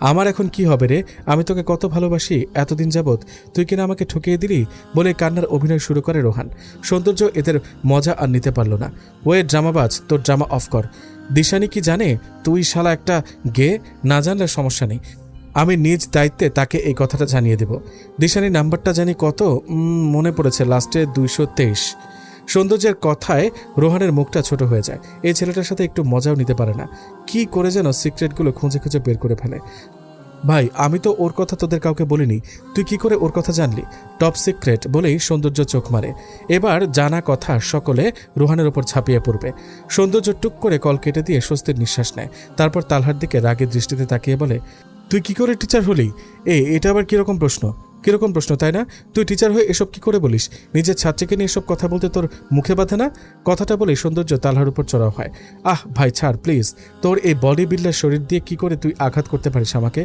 আমার এখন কি হবে রে? আমি তোকে কত ভালোবাসি এতদিন যাবৎ, তুই কিনা আমাকে ঠকিয়ে দিলি বলে কান্নার অভিনয় শুরু করে রোহান। সৌন্দর্য এদের মজা আর নিতে পারল না। ওয়ে ড্রামাবাজ, তোর ড্রামা অফ কর। দিশানি কি জানে তুই শালা একটা গে? না জানলে সমস্যা নেই, আমি নিজ দায়িত্বে তাকে এই কথাটা জানিয়ে দেব। দিশানির নাম্বারটা জানি কত, মনে পড়েছে, লাস্টে 223। সৌন্দর্যের কথায় রোহানের মুখটা ছোট হয়ে যায়। এই ছেলেটার সাথে একটু মজাও নিতে পারে না, কি করে যেন সিক্রেটগুলো খুঁজে খুঁজে বের করে ফেলে। ভাই আমি তো ওর কথা তোদের কাউকে বলিনি, তুই কি করে ওর কথা জানলি? টপ সিক্রেট বলেই সৌন্দর্য চোখ মারে। এবার জানা কথা সকলে রোহানের ওপর ঝাঁপিয়ে পড়বে। সৌন্দর্য টুক করে কল কেটে দিয়ে স্বস্তির নিঃশ্বাস নেয়। তারপর তালহার দিকে রাগের দৃষ্টিতে তাকিয়ে বলে, তুই কি করে টিচার হলি? এটা আবার কিরকম প্রশ্ন? কিরকম প্রশ্ন, তাই না? তুই টিচার হয়ে এসব কি করে বলিস? নিজের ছাত্রীকে নিয়ে এসব কথা বলতে তোর মুখে বাঁধে না? কথাটা বলে সৌন্দর্য তালহার উপর চড়াও হয়। আহ ভাই ছাড় প্লিজ, তোর এই বডি বিল্ডার শরীর দিয়ে কি করে তুই আঘাত করতে পারিস আমাকে?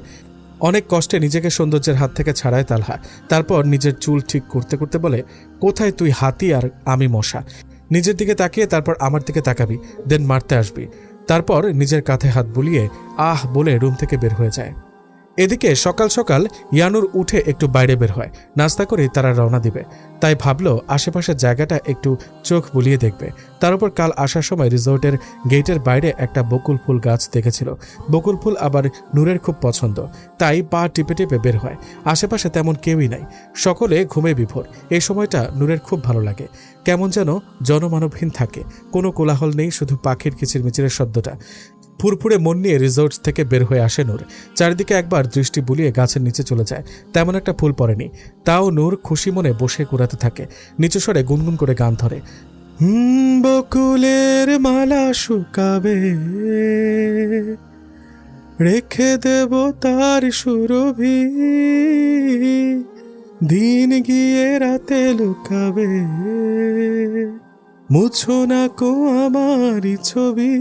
অনেক কষ্টে নিজেকে সৌন্দর্যের হাত থেকে ছাড়ায় তালহা। তারপর নিজের চুল ঠিক করতে করতে বলে, কোথায় তুই হাতি আর আমি মশা? নিজের দিকে তাকিয়ে তারপর আমার দিকে তাকাবি, দেন মারতে আসবি। তারপর নিজের কাঁধে হাত বুলিয়ে আহ বলে রুম থেকে বের হয়ে যায়। এদিকে সকাল সকাল ইয়ানুর উঠে একটু বাইরে বের হয়। নাস্তা করে তারা রওনা দিবে, তাই ভাবলো আশেপাশের জায়গাটা একটু চোখ বুলিয়ে দেখবে। তার উপর কাল আসার সময় রিসোর্টের গেটের বাইরে একটা বকুল ফুল গাছ দেখেছিল। বকুল ফুল আবার নূরের খুব পছন্দ, তাই পা টিপে টিপে বের হয়। আশেপাশে তেমন কেউই নাই, সকলে ঘুমে বিভোর। এই সময়টা নূরের খুব ভালো লাগে, কেমন যেন জনমানবহীন থাকে। কোনো কোলাহল নেই, শুধু পাখির কিচিরমিচিরের শব্দটা। ফুরফুরে মন নিয়ে রিসোর্ট থেকে বের হয়ে আসে নূর। চারিদিকে একবার দৃষ্টি বুলিয়ে গাছের নিচে চলে যায়। তেমন একটা ফুল পড়েনি, তাও নূর খুশি মনে বসে কুড়াতে থাকে। নিচু স্বরে গুনগুন করে গান ধরে, বকুলের মালা শুকাবে, রেখে দেব তার সুরভি, দিন গিয়ে রাতে লুকাবে, মুছো না কো আমারই ছবি।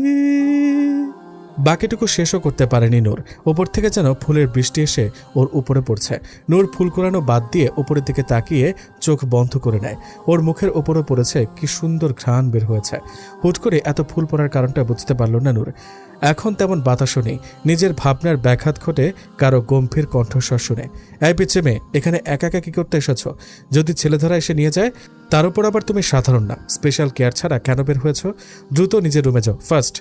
বাকিটুকু শেষও করতে পারেনি নূর। ওপর থেকে যেন ফুলের বৃষ্টি এসে ওর উপরে পড়ছে। নূর ফুল কুড়ানো বাদ দিয়ে উপরের দিকে তাকিয়ে চোখ বন্ধ করে নেয়। ওর মুখের ওপরে পড়েছে কি সুন্দর ঘ্রাণ বের হয়েছে। হুট করে এত ফুল পড়ার কারণটা বুঝতে পারল না নূর। এখন তেমন বাতাসও নেই। নিজের ভাবনার ব্যাঘাত ঘটে কারো গম্ভীর কণ্ঠস্বর শুনে, এই পিচ্ছে মেয়ে, এখানে একা একা কি করতে এসেছ? যদি ছেলেধরা এসে নিয়ে যায়? তার উপর আবার তুমি সাধারণ না, স্পেশাল কেয়ার ছাড়া কেন বের হয়েছ? দ্রুত নিজের রুমে যাও ফার্স্ট।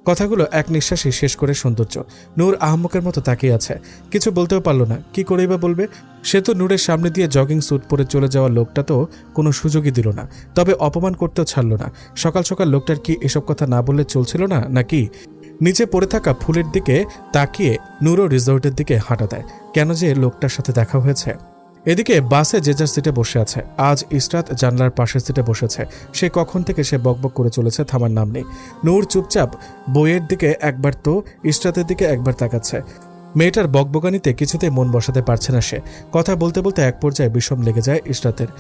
কথাগুলো এক নিঃশ্বাসে শেষ করে সৌন্দর্য। নূর আহম্মকের মতো তাকিয়ে আছে, কিছু বলতেও পারল না। কি করেই বা বলবে? সে তো নূরের সামনে দিয়ে জগিং স্যুট পরে চলে যাওয়া লোকটা তো কোনো সুযোগই দিল না, তবে অপমান করতেও ছাড়ল না। সকাল সকাল লোকটার কি এসব কথা না বললে চলছিল না নাকি? নিচে পড়ে থাকা ফুলের দিকে তাকিয়ে নূরও রিসোর্টের দিকে হাঁটা দেয়। কেন যে লোকটার সাথে দেখা হয়েছে। এদিকে বাসে যে যার সিটে বসে আছে। আজ ইসরাত জানলার পাশের সিটে বসেছে। সে কখন থেকে সে বকবক করে চলেছে, থামার নাম নেই। নূর চুপচাপ বইয়ের দিকে একবার তো ইসরাতের দিকে একবার তাকাচ্ছে। মেয়েটার বকবকানিতে কিছুতেই মন বসাতে পারছে না সে। কথা বলতে বলতে এক পর্যায়ে বিষম লেগে যায় ইসরাতের।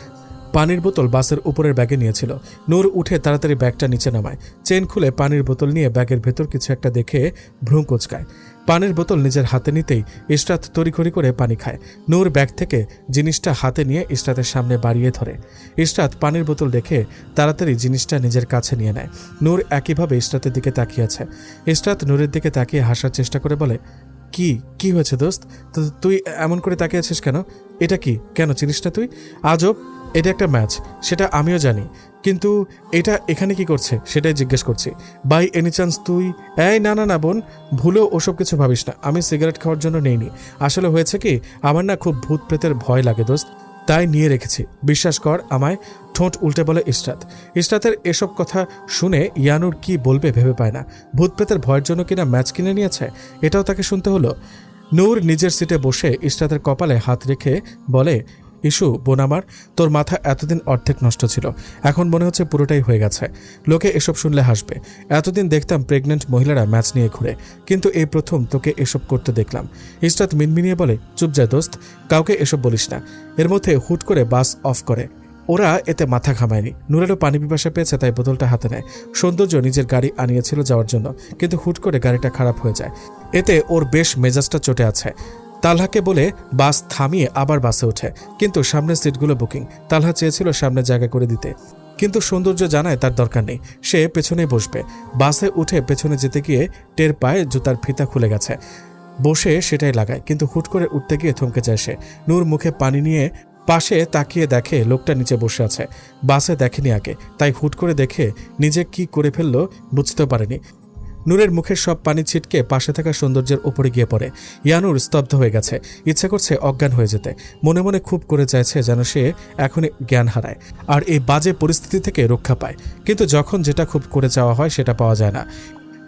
পানির বোতল বাসের উপরের ব্যাগে নিয়েছিল। নূর উঠে তাড়াতাড়ি ব্যাগটা নিচে নামায়। চেন খুলে পানির বোতল নিয়ে ব্যাগের ভেতর কিছু একটা দেখে ভ্রু কোঁচকায়। পানির বোতল নিজের হাতে নিতেই ইসরাত তড়িঘড়ি করে পানি খায়। নূর ব্যাগ থেকে জিনিসটা হাতে নিয়ে ইসরাতের সামনে বাড়িয়ে ধরে। ইসরাত পানির বোতল দেখে তাড়াতাড়ি জিনিসটা নিজের কাছে নিয়ে নেয়। নূর একইভাবে ইসরাতের দিকে তাকিয়ে আছে। ইসরাত নূরের দিকে তাকিয়ে হাসার চেষ্টা করে বলে, কি হয়েছে দোস্ত? তুই এমন করে তাকিয়ে আছিস কেন? এটা কি? কেন চিনিস না তুই? আজব, এটা একটা ম্যাচ, সেটা আমিও জানি, কিন্তু এটা এখানে কি করছে সেটাই জিজ্ঞেস করছি। বাই এনি চান্স তুই? এই না না না বোন, ভুলেও ওসব কিছু ভাবিস না। আমি সিগারেট খাওয়ার জন্য নেইনি। আসলে হয়েছে কি, আমার না খুব ভূত প্রেতের ভয় লাগে দোস্ত, তাই নিয়ে রেখেছি। বিশ্বাস কর আমায়। ঠোঁট উল্টে বলে ইসরাত। ইসরাতের এসব কথা শুনে ইয়ানুর কি বলবে ভেবে পায় না। ভূত প্রেতের ভয়ের জন্য কিনা ম্যাচ কিনে নিয়েছে, এটাও তাকে শুনতে হলো। নূর নিজের সিটে বসে ইসরাতের কপালে হাত রেখে বলে, ইস্যু বোন আমার, তোর মাথা এতদিন অর্ধেক নষ্ট ছিল, এখন মনে হচ্ছে পুরোটাই হয়ে গেছে। লোকে এসব শুনলে হাসবে। এতদিন দেখতাম প্রেগনেন্ট মহিলারা ম্যাচ নিয়ে ঘুরে, কিন্তু এই প্রথম তোকে এসব করতে দেখলাম। ইসরাত মিনমিনিয়ে বলে, চুপ যা দোস্ত, কাউকে এসব বলিস না। এর মধ্যে হুট করে বাস অফ করে। ওরা এতে মাথা ঘামায়নি। নূরেরও পানি পিপাসা পেয়েছে, তাই বোতলটা হাতে নেয়। সৌন্দর্য নিজের গাড়ি আনিয়েছিল যাওয়ার জন্য, কিন্তু হুট করে গাড়িটা খারাপ হয়ে যায়। এতে ওর বেশ মেজাজটা চটে আছে। তালহাকে বলে বাস থামিয়ে আবার বাসে ওঠে, কিন্তু সামনের সিটগুলো বুকিং। তালহা চেয়েছিল সামনে জায়গা করে দিতে, কিন্তু সৌন্দর্য জানায় তার দরকার নেই, সে পেছনেই বসবে। বাসে উঠে পেছনে যেতে গিয়ে টের পায় জুতার ফিতা খুলে গেছে। বসে সেটাই লাগায়, কিন্তু হুট করে উঠতে গিয়ে থমকে যায় সে। নূর মুখে পানি নিয়ে পাশে তাকিয়ে দেখে লোকটা নিচে বসে আছে। বাসে দেখেনি আগে, তাই হুট করে দেখে নিজে কি করে ফেললো বুঝতেও পারেনি। নূরের মুখের সব পানি ছিটকে পাশে থাকা সৌন্দর্যের উপরে গিয়ে পড়ে। ইয়ানুর স্তব্ধ হয়ে গেছে। ইচ্ছা করছে অজ্ঞান হয়ে যেতে। মনে মনে খুব করে চাইছে যেন সে এখনই জ্ঞান হারায় আর এই বাজে পরিস্থিতি থেকে রক্ষা পায়, কিন্তু যখন যেটা খুব করে চাওয়া হয় সেটা পাওয়া যায় না।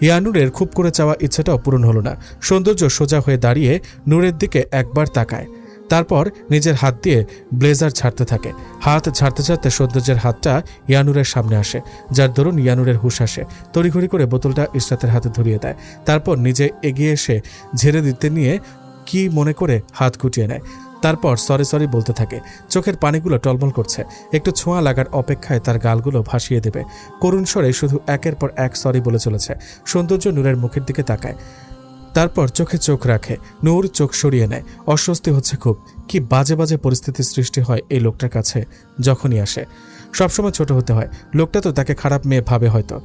ইয়ানুরের খুব করে চাওয়া ইচ্ছেটাও পূরণ হলো না। সৌন্দর্য সোজা হয়ে দাঁড়িয়ে নূরের দিকে একবার তাকায়, তারপর নিজের হাত দিয়ে ব্লেজার ছাড়তে থাকে। হাত ছাড়তে ছাড়তে সৌন্দর্যের হাতটা ইয়ানুরের সামনে আসে, যার দরুন ইয়ানুরের হুঁশ আসে। তড়িঘড়ি করে বোতলটা ইশরাতের হাতে ধরিয়ে দেয়, তারপর নিজে এগিয়ে এসে ঝেড়ে দিতে নিয়ে কি মনে করে হাত গুটিয়ে নেয়। তারপর সরি সরি বলতে থাকে। চোখের পানিগুলো টলমল করছে, একটু ছোঁয়া লাগার অপেক্ষায় তার গালগুলো ভাসিয়ে দেবে। করুণ স্বরে শুধু একের পর এক সরি বলে চলেছে। সৌন্দর্য নূরের মুখের দিকে তাকায়, তারপর চোখে চোখ রাখে। নূর চোখ সরিয়ে নেয়। অস্বস্তি হচ্ছে খুব। কি বাজে বাজে পরিস্থিতির সৃষ্টি হয় এই লোকটার কাছে যখনই আসে। সবসময় ছোট হতে হয়। লোকটা তো তাকে খারাপ মেয়ে ভাবে, হয়তো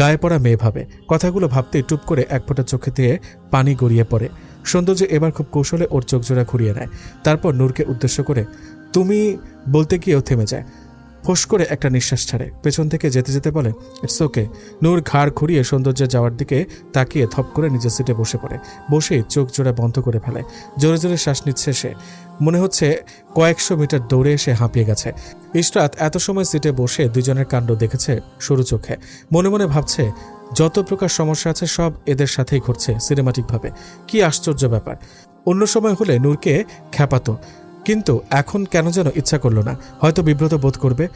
গায়ে পড়া মেয়ে ভাবে। কথাগুলো ভাবতেই টুপ করে এক ফোঁটা চোখে দিয়ে পানি গড়িয়ে পড়ে। সৌন্দর্য এবার খুব কৌশলে ওর চোখ জোড়া ঘুরিয়ে নেয়। তারপর নূরকে উদ্দেশ্য করে তুমি বলতে গিয়েও থেমে যায়। ফোঁস করে একটা নিঃশ্বাস ছাড়ে। পেছন থেকে যেতে যেতে বলে, ইটস ওকে। নূর ঘাড় ঘুরিয়ে সৌন্দর্যের যাওয়ার দিকে তাকিয়ে থপ করে নিজের সিটে বসে পড়ে। বসেই চোখ জোড়া বন্ধ করে ফেলে। জোরে জোরে শ্বাস নিচ্ছে সে। মনে হচ্ছে কয়েকশো মিটার দৌড়ে এসে হাঁপিয়ে গেছে। ইশরাত এত সময় সিটে বসে দুজনের কাণ্ড দেখেছে সরু চোখে। মনে মনে ভাবছে, যত প্রকার সমস্যা আছে সব এদের সাথেই ঘটছে সিনেমাটিকভাবে। কি আশ্চর্য ব্যাপার। অন্য সময় হলে নূরকে খ্যাপাতো, কিন্তু এখন কেন যেন ইচ্ছা করলো না। হয়তো বিব্রত বোধ করবে।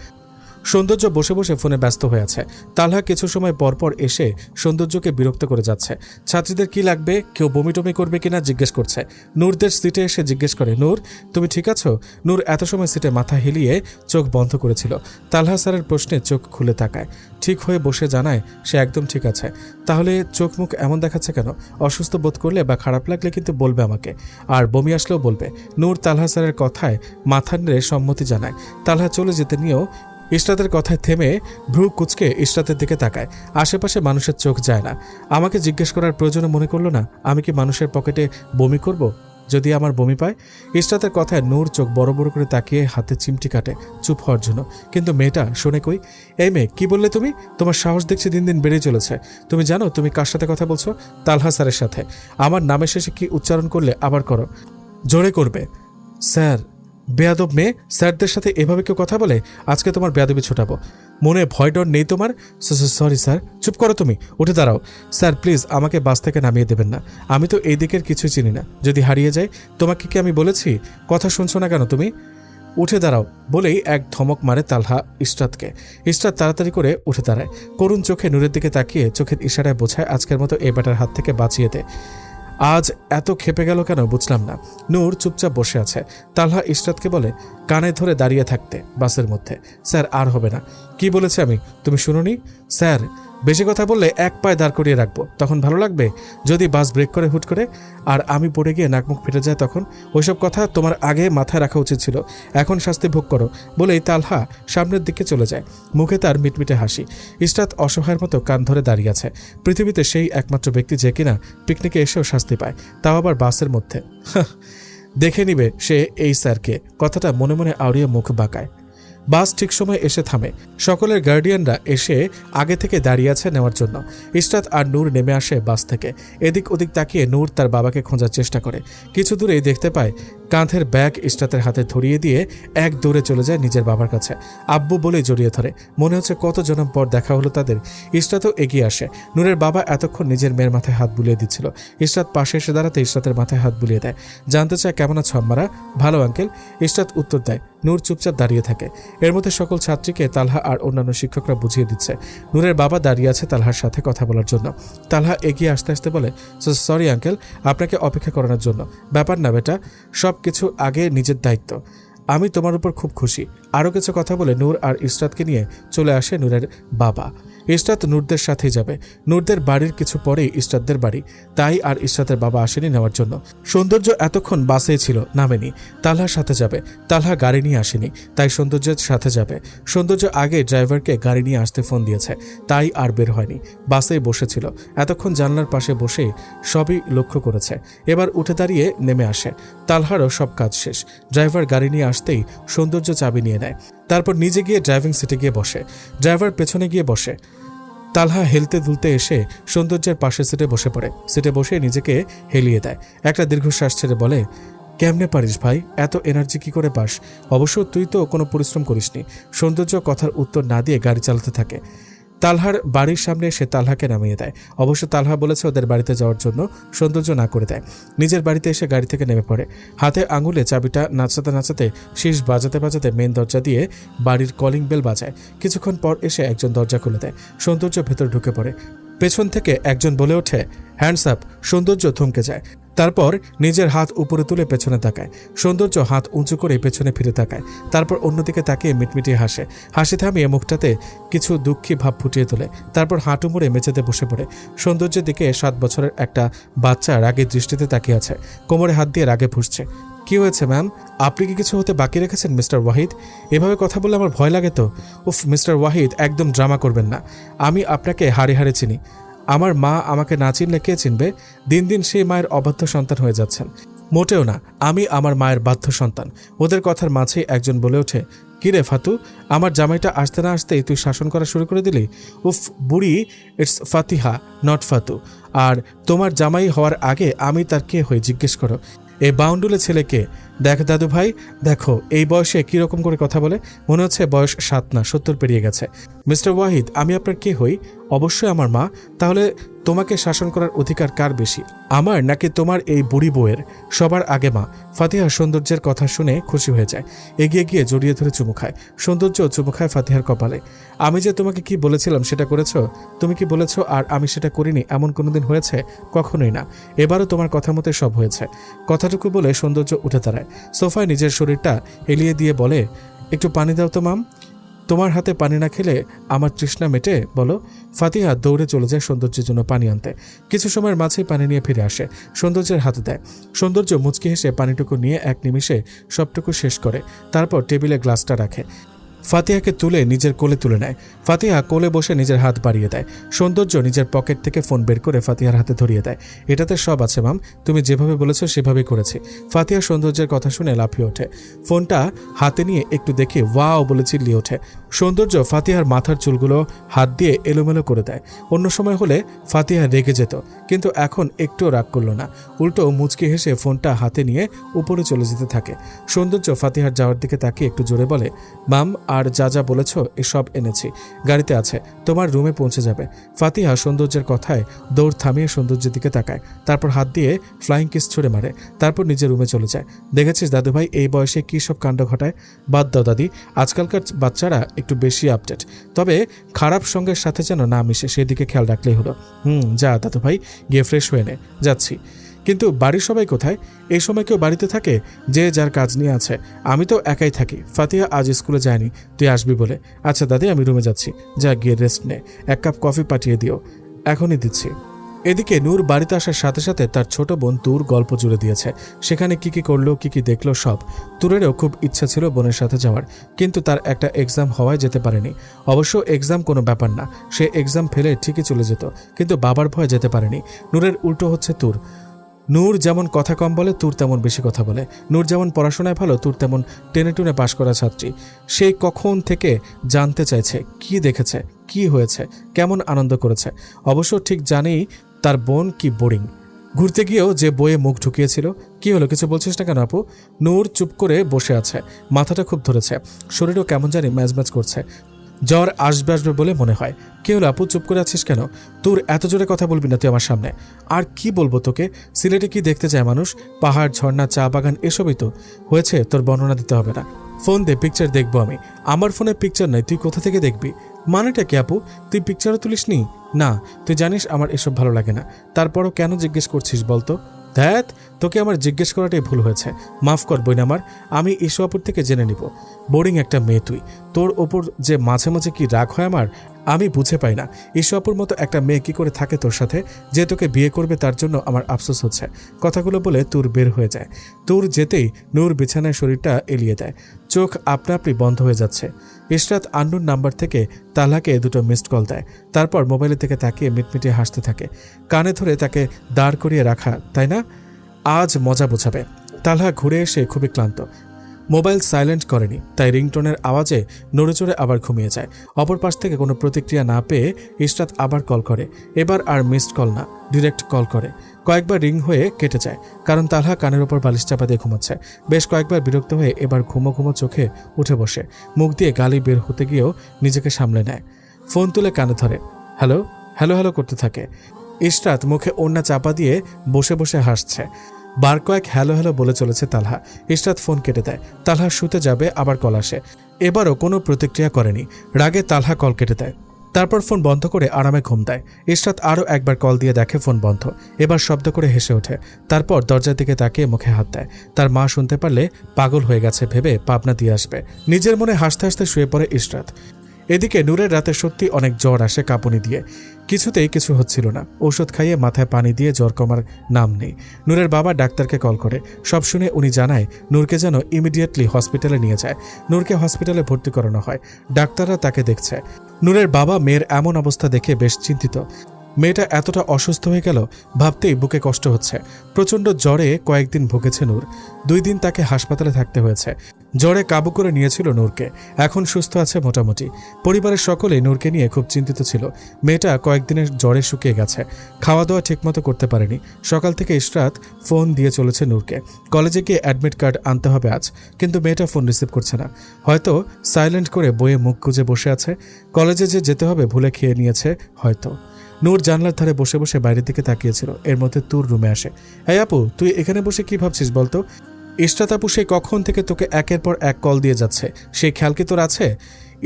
সৌন্দর্য বসে বসে ফোনে ব্যস্ত হয়ে আছে। তালহা কিছু সময় পরপর এসে সৌন্দর্যকে বিরক্ত করে যাচ্ছে। ছাত্রীদের কি লাগবে, কেউ বমি টমি করবে কিনা জিজ্ঞেস করছে। নূরদের সিটে এসে জিজ্ঞেস করে, নূর তুমি ঠিক আছো? নূর এত সময় সিটে মাথা হেলিয়ে চোখ বন্ধ করেছিল। তালহা স্যারের প্রশ্নে চোখ খুলে তাকায়। ঠিক হয়ে বসে জানায় সে একদম ঠিক আছে। তাহলে চোখ মুখ এমন দেখাচ্ছে কেন? অসুস্থ বোধ করলে বা খারাপ লাগলে কিন্তু বলবে আমাকে, আর বমি আসলেও বলবে। নূর তালহা স্যারের কথায় মাথা নেড়ে সম্মতি জানায়। তালহা চলে যেতে নিয়েও ইশরাতের কথায় থেমে ভ্রু কুচকে ইশরাতের দিকে তাকায়। আশেপাশে মানুষের চোখ যায় না। আমাকে জিজ্ঞেস করার প্রয়োজন মনে করলো না আমি কি মানুষের পকেটে বমি করব যদি আমার বমি পায়? ইশরাতের কথায় নূর চোখ বড় বড় করে তাকিয়ে হাতে চিমটি কাটে চুপ হওয়ার জন্য। কিন্তু মেয়েটা শোনে কই। এই মেয়ে, কি বললে তুমি? তোমার সাহস দেখছি দিন দিন বেড়ে চলেছে। তুমি জানো তুমি কার সাথে কথা বলছো? তালহা স্যারের সাথে। আমার নামের শেষে কি উচ্চারণ করলে আবার করো। জোরে করবে। স্যার। বেয়াদব মেয়ে, স্যারদের সাথে এভাবে কেউ কথা বলে? আজকে তোমার বেয়াদবি ছোটাবো। মনে ভয় ডর নেই তোমার? Sorry sir. চুপ করো তুমি, উঠে দাঁড়াও। স্যার প্লিজ আমাকে বাস থেকে নামিয়ে দেবেন না। আমি তো এই দিকের কিছুই চিনি না। যদি হারিয়ে যাই? তোমাকে কি আমি বলেছি? কথা শুনছো না কেন তুমি? উঠে দাঁড়াও বলেই এক ধমক মারে তালহা ইশরাতকে। ইশরাত তাড়াতাড়ি করে উঠে দাঁড়ায়। করুণ চোখে নূরের দিকে তাকিয়ে চোখের ইশারায় বোঝায় আজকের মতো এই ব্যাটার হাত থেকে বাঁচিয়ে দে। আজ এত খেপে গেল কেন বুঝলাম না। নূর চুপচাপ বসে আছে। তালহা ইশরাতকে বলে কানে ধরে দাঁড়িয়ে থাকতে বাসের মধ্যে। স্যার আর হবে না। কি বলেছে আমি, তুমি শুনোনি? স্যার বেশি কথা বললে এক পায়ে দাঁড় করিয়ে রাখবো, তখন ভালো লাগবে? যদি বাস ব্রেক করে হুট করে আর আমি পড়ে গিয়ে নাকমুখ ফেটে যায় তখন? ওইসব কথা তোমার আগে মাথায় রাখা উচিত ছিল। এখন শাস্তি ভোগ করো বলেই তালহা সামনের দিকে চলে যায়। মুখে তার মিটমিটে হাসি। ইশরাত অসহায়ের মতো কান ধরে দাঁড়িয়ে আছে। পৃথিবীতে সেই একমাত্র ব্যক্তি যে কিনা পিকনিকে এসেও শাস্তি পায়, তাও আবার বাসের মধ্যে। দেখে নিবে সে এই স্যারকে। কথাটা মনে মনে আউড়িয়ে মুখ বাঁকায়। বাস ঠিক সময় এসে থামে। সকলের গার্ডিয়ানরা এসে আগে থেকে দাঁড়িয়ে আছে নেওয়ার জন্য। ইশরাত আর নূর নেমে আসে বাস থেকে। এদিক ওদিক তাকিয়ে নূর তার বাবাকে খোঁজার চেষ্টা করে। কিছু দূরেই দেখতে পায় কাঁধের ব্যাগ ইশরাতের হাতে ধরিয়ে দিয়ে এক দৌড়ে চলে যায় নিজের বাবার কাছে। আব্বু বলেই জড়িয়ে ধরে। মনে হচ্ছে কত জনম পর দেখা হলো তাদের। ইশরাতও এগিয়ে আসে। নূরের বাবা এতক্ষণ নিজের মেয়ের মাথায় হাত বুলিয়ে দিচ্ছিল। ইশরাত পাশে এসে দাঁড়াতে ইশরাতের মাথায় হাত বুলিয়ে দেয়। জানতে চায় কেমন আছো আম্মারা? ভালো আঙ্কেল। ইশরাত উত্তর দেয়। নূর চুপচাপ দাঁড়িয়ে থাকে। এর মধ্যে সকল ছাত্রীকে তালহা আর অন্যান্য শিক্ষকরা বুঝিয়ে দিচ্ছে। নূরের বাবা দাঁড়িয়ে আছে তালহার সাথে কথা বলার জন্য। তালহা এগিয়ে আসতে আসতে বলে, সরি আঙ্কেল, আপনাকে অপেক্ষা করানোর জন্য। ব্যাপার না বেটা, সব কিছু আগে নিজের দায়িত্ব। আমি তোমার উপর খুব খুশি। আরও কিছু কথা বলে নূর আর ইশরাতকে নিয়ে চলে আসে নূরের বাবা। ইশরাত নূরদের সাথেই যাবে। নূরদের বাড়ির কিছু পরেই ইশরাতদের বাড়ি, তাই আর ইশরাতের বাবা আসেনি নেওয়ার জন্য। সৌন্দর্য এতক্ষণ বাসেই ছিল, নামেনি। তালহার সাথে যাবে। তালহা গাড়ি নিয়ে আসেনি, তাই সৌন্দর্যের সাথে যাবে। সৌন্দর্য আগে ড্রাইভারকে গাড়ি নিয়ে আসতে ফোন দিয়েছে, তাই আর বের হয়নি। বাসেই বসেছিল। এতক্ষণ জানলার পাশে বসেই সবই লক্ষ্য করেছে। এবার উঠে দাঁড়িয়ে নেমে আসে। তালহারও সব কাজ শেষ। ড্রাইভার গাড়ি নিয়ে আসতেই সৌন্দর্য চাবি নিয়ে নেয়। তারপর নিজে গিয়ে ড্রাইভিং সিটে গিয়ে বসে। ড্রাইভার পেছনে গিয়ে বসে। তালহা হেলতে দুলতে এসে সৌন্দর্যের পাশে সিটে বসে পড়ে। সিটে বসে নিজেকে হেলিয়ে দেয়। একটা দীর্ঘশ্বাস ছেড়ে বলে, কেমনে পারিস ভাই? এত এনার্জি কি করে পাস? অবশ্য তুই তো কোনো পরিশ্রম করিসনি। সৌন্দর্য কথার উত্তর না দিয়ে গাড়ি চালাতে থাকে। তালহার বাড়ির সামনে এসে তালহাকে নামিয়ে দেয়। অবশ্য তালহা বলেছে ওদের বাড়িতে যাওয়ার জন্য, সৌন্দর্য না করে দেয়। নিজের বাড়িতে এসে গাড়ি থেকে নেমে পড়ে। হাতে আঙুলে চাবিটা নাচাতে নাচাতে শীষ বাজাতে বাজাতে মেন দরজা দিয়ে বাড়ির কলিং বেল বাজায়। কিছুক্ষণ পর এসে একজন দরজা খুলে দেয়। সৌন্দর্য ভেতর ঢুকে পড়ে। পেছন থেকে একজন বলে ওঠে, হ্যান্ডস আপ। সৌন্দর্য থমকে যায়। তারপর নিজের হাত উপরে তুলে পেছনে তাকায়। সৌন্দর্য হাত উঁচু করে পেছনে ফিরে তাকায়। তারপর অন্যদিকে তাকিয়ে মিটমিটিয়ে হাসে। হাসি থামিয়ে মুখটাতে কিছু দুঃখী ভাব ফুটিয়ে তোলে। তারপর হাঁটু মুড়ে মেঝেতে বসে পড়ে। সৌন্দর্যের দিকে 7 বছরের একটা বাচ্চা রাগের দৃষ্টিতে তাকিয়ে আছে। কোমরে হাত দিয়ে রাগে ফুঁসছে। কি হয়েছে ম্যাম? আপনি কি কিছু হতে বাকি রেখেছেন মিস্টার ওয়াহিদ? এভাবে কথা বললে আমার ভয় লাগে তো। উফ মিস্টার ওয়াহিদ, একদম ড্রামা করবেন না। আমি আপনাকে হাড়ে হাড়ে চিনি। আমার মা আমাকে না চিনলে কে চিনবে? দিন দিন সেই মায়ের অবাধ্য সন্তান হয়ে যাচ্ছেন। মোটেও না, আমি আমার মায়ের বাধ্য সন্তান। ওদের কথার মাঝেই একজন বলে ওঠে, কিরে ফাতু, আমার জামাইটা আসতে না আসতেই তুই শাসন করা শুরু করে দিলি? উফ বুড়ি, ইটস ফাতিহা নট ফাতু। আর তোমার জামাই হওয়ার আগে আমি তার কে হয়ে জিজ্ঞেস করো। এই বাউন্ডুলে ছেলেকে দেখ দাদু ভাই, দেখো এই বয়সে কিরকম করে কথা বলে, মনে হচ্ছে বয়স 7 না 70 পেরিয়ে গেছে। মিস্টার ওয়াহিদ, আমি আপনার কে হই? অবশ্যই আমার মা। তাহলে তোমাকে শাসন করার অধিকার কার বেশি, আমার নাকি তোমার এই বুড়ি বউয়ের? সবার আগে মা। ফাতিহা সৌন্দর্যের কথা শুনে খুশি হয়ে যায়। এগিয়ে গিয়ে জড়িয়ে ধরে চুমু খায়। সৌন্দর্য চুমু খায় ফাতিহার কপালে। আমি যে তোমাকে কি বলেছিলাম সেটা করেছ? তুমি কি বলেছ আর আমি সেটা করিনি এমন কোনোদিন হয়েছে? কখনোই না। এবারও তোমার কথা মতো সব হয়েছে। কথাটুকু বলে সৌন্দর্য উঠে দাঁড়ায়। সোফায় নিজের শরীরটা এলিয়ে দিয়ে বলে, একটু পানি দাও তো মাম। তোমার হাতে পানি না খেলে আমার তৃষ্ণা মেটে বলো? ফাতিহা দৌড়ে চলে যায় সৌন্দর্যের জন্য পানি আনতে। কিছু সময়ের মাঝেই পানি নিয়ে ফিরে আসে, সৌন্দর্যের হাতে দেয়। সৌন্দর্য মুচকি হেসে পানিটুকু নিয়ে এক নিমিষে সবটুকু শেষ করে। তারপর টেবিলে গ্লাসটা রাখে। ফাতিহাকে তুলে নিজের কোলে তুলে নেয়। ফাতিহা কোলে বসে নিজের হাত বাড়িয়ে দেয়। সৌন্দর্য নিজের পকেট থেকে ফোন বের করে ফাতিহার হাতে ধরিয়ে দেয়। এটাতে সব আছে মাম, তুমি যেভাবে বলেছো সেভাবেই করেছি। ফাতিহা সৌন্দর্যের কথা শুনে লাফিয়ে ওঠে। ফোনটা হাতে নিয়ে একটু দেখে ওয়াও বলে চিল্লিয়ে ওঠে। সৌন্দর্য ফাতিহার মাথার চুলগুলো হাত দিয়ে এলোমেলো করে দেয়। অন্য সময় হলে ফাতিহা রেগে যেত, কিন্তু এখন একটুও রাগ করলো না। উল্টো মুচকি হেসে ফোনটা হাতে নিয়ে উপরে চলে যেতে থাকে। সৌন্দর্য ফাতিহার যাওয়ার দিকে তাকিয়ে একটু জোরে বলে, মাম আর যা যা বলেছ এসব এনেছি, গাড়িতে আছে, তোমার রুমে পৌঁছে যাবে। ফাতিহা সৌন্দর্যের কথায় দৌড় থামিয়ে সৌন্দর্যের দিকে তাকায়। তারপর হাত দিয়ে ফ্লাইং কিস ছুড়ে মারে। তারপর নিজের রুমে চলে যায়। দেখেছিস দাদুভাই এই বয়সে কী সব কাণ্ড ঘটায়? বাদ দাও দাদি, আজকালকার বাচ্চারা একটু বেশি আপডেট। তবে খারাপ সঙ্গের সাথে যেন না মিশে সেদিকে খেয়াল রাখলেই হলো। যা দাদুভাই, গিয়ে ফ্রেশ হয়ে নে। যাচ্ছি। কিন্তু বাড়ির সবাই কোথায়? এই সময় কেউ বাড়িতে থাকে? যে যার কাজ নিয়ে আছে। আমি তো একাই থাকি। ফাতিহা আজ স্কুলে যায়নি, তুই আসবি বলে। আচ্ছা দাদি, আমি রুমে যাচ্ছি। যা গিয়ে রেস্ট নে। 1 কাপ কফি পাঠিয়ে দিও। এখনই দিচ্ছি। এদিকে নূর বাড়িতে আসার সাথে সাথে তার ছোট বোন তুর গল্প জুড়ে দিয়েছে। সেখানে কি কি করলো, কি কি দেখলো সব। তুরেরও খুব ইচ্ছা ছিল বোনের সাথে যাওয়ার, কিন্তু তার একটা এক্সাম হওয়ায় যেতে পারেনি। অবশ্য এক্সাম কোনো ব্যাপার না, সে এক্সাম ফেলে ঠিকই চলে যেত, কিন্তু বাবার ভয়ে যেতে পারেনি। নূরের উল্টো হচ্ছে তুর। নূর যেমন কথা কম বলে, তুর তেমন বেশি কথা বলে। নূর যেমন পড়াশোনায় ভালো, তুর তেমন টেনে টুনে পাশ করা ছাত্রী। সেই কখন থেকে জানতে চাইছে কি দেখেছে, কি হয়েছে, কেমন আনন্দ করেছে। অবশ্য ঠিক জানেই তার বোন কি বোরিং। ঘুরতে গিয়েও যে বইয়ে মুখ ঢুকিয়েছিল। কি হলো, কিছু বলছিস না কেন আপু? নূর চুপ করে বসে আছে। মাথাটা খুব ধরেছে, শরীরও কেমন জানি ম্যাজ ম্যাজ করছে। জ্বর আসবে আসবে বলে মনে হয়। কি হলো আপু, চুপ করে আছিস কেন? তোর এত জোরে কথা বলবি না তুই আমার সামনে। আর কি বলবো তোকে? সিলেটে কি দেখতে যায় মানুষ? পাহাড়, ঝর্ণা, চা বাগান, এসবই তো হয়েছে। তোর বর্ণনা দিতে হবে না। ফোন দে, পিকচার দেখবো আমি। আমার ফোনে পিকচার নাই, তুই কোথা থেকে দেখবি? মানেটা কি আপু? তুই পিকচারও তুলিসনি? না, তুই জানিস আমার এসব ভালো লাগে না। তারপরও কেন জিজ্ঞেস করছিস বলতো? ধ্যাত, তোকে আমার জিজ্ঞেস করাটাই ভুল হয়েছে। মাফ কর বোন আমার, আমি ইস্যু আপুর থেকে জেনে নিব। বোরিং একটা মেয়ে তুই। তোর ওপর যে মাঝে মাঝে কি রাগ হয় আমার, আমি বুঝে পাই না। ইস্যু আপুর মতো একটা মেয়ে কি করে থাকে তোর সাথে? যে তোকে বিয়ে করবে তার জন্য আমার আফসোস হচ্ছে। কথাগুলো বলে তুর বের হয়ে যায়। তুর যেতেই নূর বিছানায় শরীরটা এলিয়ে দেয়। চোখ আপনা আপনি বন্ধ হয়ে যাচ্ছে। ইশরাত আন্নুর নাম্বার থেকে তালহাকে 2টো মিসড কল দেয়। তারপর মোবাইলের থেকে তাকিয়ে মিটমিটিয়ে হাসতে থাকে। কানে ধরে তাকে দাঁড় করিয়ে রাখা, তাই না? আজ মজা বোঝাবে। তালহা ঘুরে এসে খুবই ক্লান্ত। মোবাইল সাইলেন্ট করেনি, তাই রিংটোনের আওয়াজে নড়ে চড়ে আবার ঘুমিয়ে যায়। অপর পাশ থেকে কোনো প্রতিক্রিয়া না পেয়ে ইশরাত আবার কল করে। এবার আর মিসড কল না, ডিরেক্ট কল করে। কয়েকবার রিং হয়ে কেটে যায়, কারণ তালহা কানের ওপর বালিশ চাপা দিয়ে ঘুমাচ্ছে। বেশ কয়েকবার বিরক্ত হয়ে এবার ঘুমো ঘুমো চোখে উঠে বসে। মুখ দিয়ে গালি বের হতে গিয়েও নিজেকে সামলে নেয়। ফোন তুলে কানে ধরে। হ্যালো হ্যালো হ্যালো করতে থাকে। ইশরাত মুখে ওড়না চাপা দিয়ে বসে বসে হাসছে। বার কয়েক হ্যালো হ্যালো বলে চলেছে তালহা। ইশরাত ফোন কেটে দেয়। তালহা শুতে যাবে, আবার কল আসে। এবারও কোনো প্রতিক্রিয়া করেনি। রাগে তালহা কল কেটে দেয়। তারপর ফোন বন্ধ করে আরামে ঘুম দেয়। ইশরাত আরও একবার কল দিয়ে দেখে ফোন বন্ধ। এবার শব্দ করে হেসে ওঠে। তারপর দরজার দিকে তাকিয়ে মুখে হাত দেয়। তার মা শুনতে পারলে পাগল হয়ে গেছে ভেবে পাবনা দিয়ে আসবে। নিজের মনে হাসতে হাসতে শুয়ে পড়ে ইশরাত। এদিকে নূরের রাতে সত্যি অনেক জ্বর আসে কাঁপুনি দিয়ে। কিছুতেই কিছু হচ্ছিল না। ঔষধ খাইয়ে মাথায় পানি দিয়ে জ্বর কমার নাম নেই। নূরের বাবা ডাক্তারকে কল করে। সব শুনে উনি জানায় নূরকে যেন ইমিডিয়েটলি হসপিটালে নিয়ে যায়। নূরকে হসপিটালে ভর্তি করানো হয়। ডাক্তাররা তাকে দেখছে। নূরের বাবা মেয়ের এমন অবস্থা দেখে বেশ চিন্তিত। মেয়েটা এতটা অসুস্থ হয়ে গেল ভাবতেই বুকে কষ্ট হচ্ছে। প্রচণ্ড জ্বরে কয়েকদিন ভুগেছে নূর। 2 দিন তাকে হাসপাতালে থাকতে হয়েছে। জ্বরে কাবু করে নিয়েছিল নূরকে। এখন সুস্থ আছে মোটামুটি। পরিবারের সকলেই নূরকে নিয়ে খুব চিন্তিত ছিল। মেয়েটা কয়েকদিনের জ্বরে শুকিয়ে গেছে। খাওয়া দাওয়া ঠিকমতো করতে পারেনি। সকাল থেকে ইশরাত ফোন দিয়ে চলেছে নূরকে। কলেজে গিয়ে অ্যাডমিট কার্ড আনতে হবে আজ, কিন্তু মেয়েটা ফোন রিসিভ করছে না। হয়তো সাইলেন্ট করে বইয়ে মুখ গুজে বসে আছে। কলেজে যে যেতে হবে ভুলে খেয়ে নিয়েছে হয়তো। নূর জানলার ধারে বসে বসে বাইরের দিকে তাকিয়েছিল। এর মধ্যে তুর রুমে আসে। এই আপু, তুই এখানে বসে কি ভাবছিস বলতো? ইশরাত আপু সেই কখন থেকে তোকে একের পর এক কল দিয়ে যাচ্ছে, সেই খেয়াল কি তোর আছে?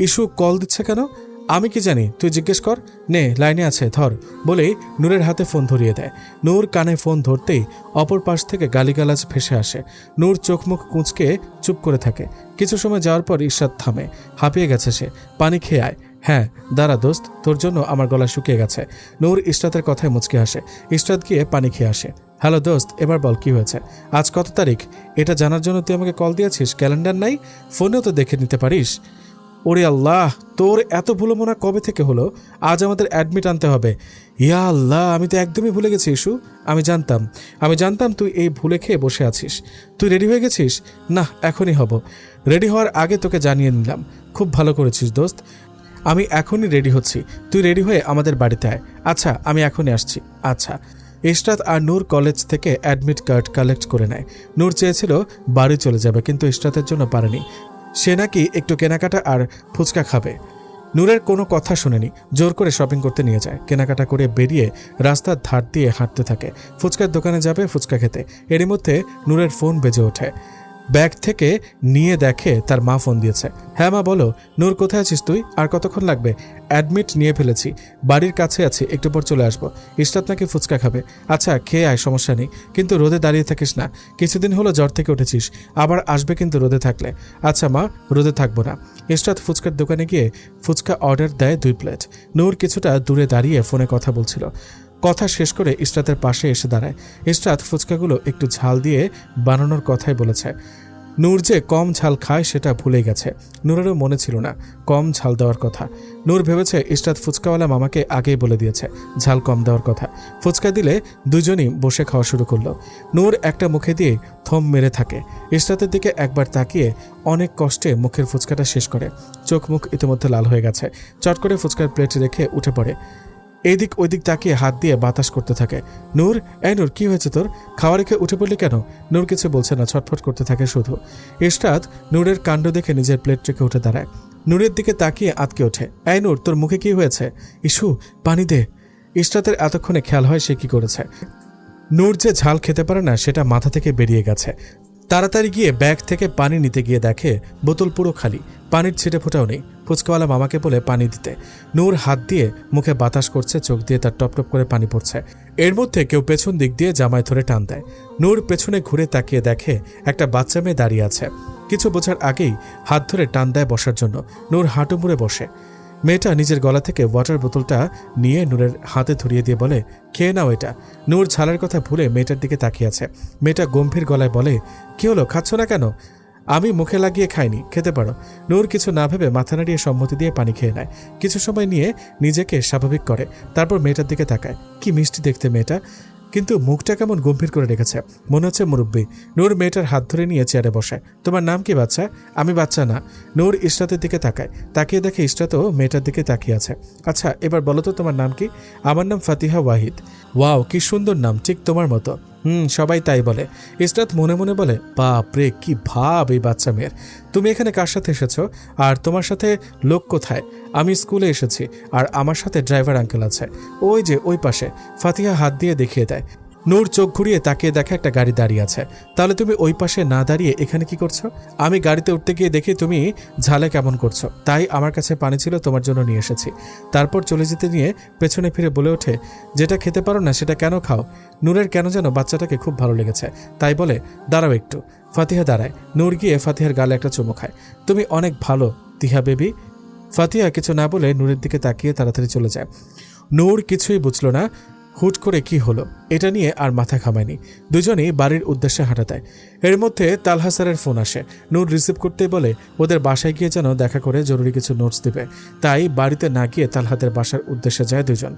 ইস্যু কল দিচ্ছে কেন? আমি কি জানি, তুই জিজ্ঞেস কর। নে, লাইনে আছে, ধর বলেই নূরের হাতে ফোন ধরিয়ে দেয়। নূর কানে ফোন ধরতেই অপর পাশ থেকে গালিগালাজ ভেসে আসে। নূর চোখ মুখ কুঁচকে চুপ করে থাকে। কিছু সময় যাওয়ার পর ইশরাত থামে। হাঁপিয়ে গেছে সে। পানি খেয়ে আয়। হ্যাঁ দাঁড়া দোস্ত, তোর জন্য আমার গলা শুকিয়ে গেছে। নূর ইশরাতের কথায় মুচকে আসে। ইশরাত গিয়ে পানি খেয়ে আসে। হ্যালো দোস্ত, এবার বল কি হয়েছে? আজ কত তারিখ এটা জানার জন্য তুই আমাকে কল দিয়েছিস? ক্যালেন্ডার নাই? ফোনেও তো দেখে নিতে পারিস। ওরে আল্লাহ, তোর এত ভুলো মনে কবে থেকে হলো? আজ আমাদের অ্যাডমিট আনতে হবে। ইয়া আল্লাহ, আমি তো একদমই ভুলে গেছি ইস্যু। আমি জানতাম তুই এই ভুলে খেয়ে বসে আছিস। তুই রেডি হয়ে গেছিস? না, এখনই হব। রেডি হওয়ার আগে তোকে জানিয়ে নিলাম। খুব ভালো করেছিস দোস্ত। আমি এখনই রেডি হচ্ছি। তুই রেডি হয়ে আমাদের বাড়িতে আয়। আচ্ছা, আমি এখনই আসছি। আচ্ছা। ইশরাত আর নূর কলেজ থেকে অ্যাডমিট কার্ড কালেক্ট করে নেয়। নূর চেয়েছিল বাড়ি চলে যাবে, কিন্তু ইশরাতের জন্য পারেনি। সে নাকি একটু কেনাকাটা আর ফুচকা খাবে। নূরের কোনো কথা শুনেনি। জোর করে শপিং করতে নিয়ে যায়। কেনাকাটা করে বেরিয়ে রাস্তার ধার দিয়ে হাঁটতে থাকে। ফুচকার দোকানে যাবে ফুচকা খেতে। এরই মধ্যে নূরের ফোন বেজে ওঠে। ব্যাগ থেকে নিয়ে দেখে তার মা ফোন দিয়েছে। হ্যাঁ মা বলো। নূর, কোথায় আছিস তুই? আর কতক্ষণ লাগবে? অ্যাডমিট নিয়ে ফেলেছি, বাড়ির কাছে আছি, একটু পর চলে আসবো। ইশরাত নাকি ফুচকা খাবে। আচ্ছা, খেয়ে আয়, সমস্যা নেই, কিন্তু রোদে দাঁড়িয়ে থাকিস না। কিছুদিন হলো জ্বর থেকে উঠেছিস, আবার আসবে কিন্তু রোদে থাকলে। আচ্ছা মা, রোদে থাকবো না। ইশরাত ফুচকার দোকানে গিয়ে ফুচকা অর্ডার দেয় 2 প্লেট। নূর কিছুটা দূরে দাঁড়িয়ে ফোনে কথা বলছিল। কথা শেষ করে ইশরাতের পাশে এসে দাঁড়ায়। ইশরাত ফুচকাগুলো একটু ঝাল দিয়ে বানানোর কথাই বলেছে। নূর যে কম ঝাল খায় সেটা ভুলে গেছে। নূরেরও মনে ছিল না কম ঝাল দেওয়ার কথা। নূর ভেবেছে ইশরাত ফুচকাওয়ালা মামাকে আগেই বলে দিয়েছে ঝাল কম দেওয়ার কথা। ফুচকা দিলে দুজনই বসে খাওয়া শুরু করলো। নূর একটা মুখে দিয়ে থম মেরে থাকে। ইশরাতের দিকে একবার তাকিয়ে অনেক কষ্টে মুখের ফুচকাটা শেষ করে। চোখ মুখ ইতিমধ্যে লাল হয়ে গেছে। চট করে ফুচকার প্লেট রেখে উঠে পড়ে। এইদিক ওইদিক তাকিয়ে হাত দিয়ে বাতাস করতে থাকে। নূর, এই নূর, কি হয়েছে তোর? খাওয়া রেখে উঠে পড়লি কেন? নূর কিছু বলছে না, ছটফট করতে থাকে শুধু। ইশরাত নূরের কাণ্ড দেখে নিজের প্লেট রেখে উঠে দাঁড়ায়। নূরের দিকে তাকিয়ে আতকে ওঠে। এই নূর, তোর মুখে কি হয়েছে? ইস্যু, পানি দে। ইশরাতের এতক্ষণে খেয়াল হয় সে কি করেছে। নূর যে ঝাল খেতে পারে না সেটা মাথা থেকে বেরিয়ে গেছে। তাড়াতাড়ি গিয়ে ব্যাগ থেকে পানি নিতে গিয়ে দেখে বোতল পুরো খালি, পানির ছিটে ফোটাও নেই। ফুচকাওয়ালা মামাকে বলে পানি দিতে। নূর হাত দিয়ে মুখে বাতাস করছে, চোখ দিয়ে তার টপ টপ করে পানি পড়ছে। এর মধ্যে কেউ পেছন দিক দিয়ে জামায় ধরে টান দেয়। নূর পেছনে ঘুরে তাকিয়ে দেখে একটা বাচ্চা মেয়ে দাঁড়িয়ে আছে। কিছু বোঝার আগেই হাত ধরে টান দেয় বসার জন্য। নূর হাঁটু মুড়ে বসে। মেয়েটা নিজের গলা থেকে ওয়াটার বোতলটা নিয়ে নূরের হাতে ধরিয়ে দিয়ে বলে, খেয়ে নাও এটা। নূর ঝালের কথা ভুলে মেয়েটার দিকে তাকিয়ে আছে। মেয়েটা গম্ভীর গলায় বলে, কি হলো, খাচ্ছ না কেন? আমি মুখে লাগিয়ে খাইনি, খেতে পারো। নূর কিছু না ভেবে মাথা নাড়িয়ে সম্মতি দিয়ে পানি খেয়ে নেয়। কিছু সময় নিয়ে নিজেকে স্বাভাবিক করে। তারপর মেয়েটার দিকে তাকায়। কি মিষ্টি দেখতে মেয়েটা, কিন্তু মুখটা কেমন গম্ভীর করে রেখেছে, মনে হচ্ছে মুরব্বী। নূর মেয়েটার হাত ধরে নিয়ে চেয়ারে বসায়। তোমার নাম কি বাচ্চা? আমি বাচ্চা না। নূর ইশরাতের দিকে তাকায়। তাকিয়ে দেখে ইশরাতও মেয়েটার দিকে তাকিয়ে আছে। আচ্ছা, এবার বলো তো তোমার নাম কি? আমার নাম ফাতিহা ওয়াহিদ। ওয়াও, কি সুন্দর নাম, ঠিক তোমার মতো। সবাই তাই বলে। ইসরাত মনে মনে বলে, বাপ রে কি ভাব এই বাচ্চা মেয়ের। তুমি এখানে কার সাথে এসেছো? আর তোমার সাথে লোক কোথায়? আমি স্কুলে এসেছি, আর আমার সাথে ড্রাইভার আঙ্কেল আছে, ওই যে ওই পাশে। ফাতিহা হাত দিয়ে দেখিয়ে দেয়। নূর চোখ ঘুরিয়ে তাকিয়ে দেখে একটা গাড়ি দাঁড়িয়ে আছে। তাহলে তুমি ওই পাশে না দাঁড়িয়ে এখানে কি করছো? আমি গাড়িতে উঠতে গিয়ে দেখি তুমি ঝালে কেমন করছো, তাই আমার কাছে পানি ছিল, তোমার জন্য নিয়ে এসেছি। তারপর চলে যেতে নিয়ে পেছনে ফিরে বলে ওঠে, যেটা খেতে পারো না সেটা কেন খাও? নূরের কেন যেন বাচ্চাটাকে খুব ভালো লেগেছে, তাই বলে, দাঁড়াও একটু। ফাতিহা দাঁড়ায়। নূর গিয়ে ফাতিহার গালে একটা চুমু খায়। তুমি অনেক ভালো তিহা বেবি। ফাতিহা কিছু না বলে নূরের দিকে তাকিয়ে তাড়াতাড়ি চলে যায়। নূর কিছুই বুঝল না হুট করে কি হলো, এটা নিয়ে আর মাথা ঘামায়নি। দুজনেই বাড়ির উদ্দেশ্যে হাঁটা দেয়। এর মধ্যে তালহা স্যারের ফোন আসে। নূর রিসিভ করতে বলে ওদের বাসায় গিয়ে যেন দেখা করে জরুরি কিছু নোটস দিবে। তাই বাড়িতে না গিয়ে তালহাদের বাসার উদ্দেশ্যে যায় দুজন।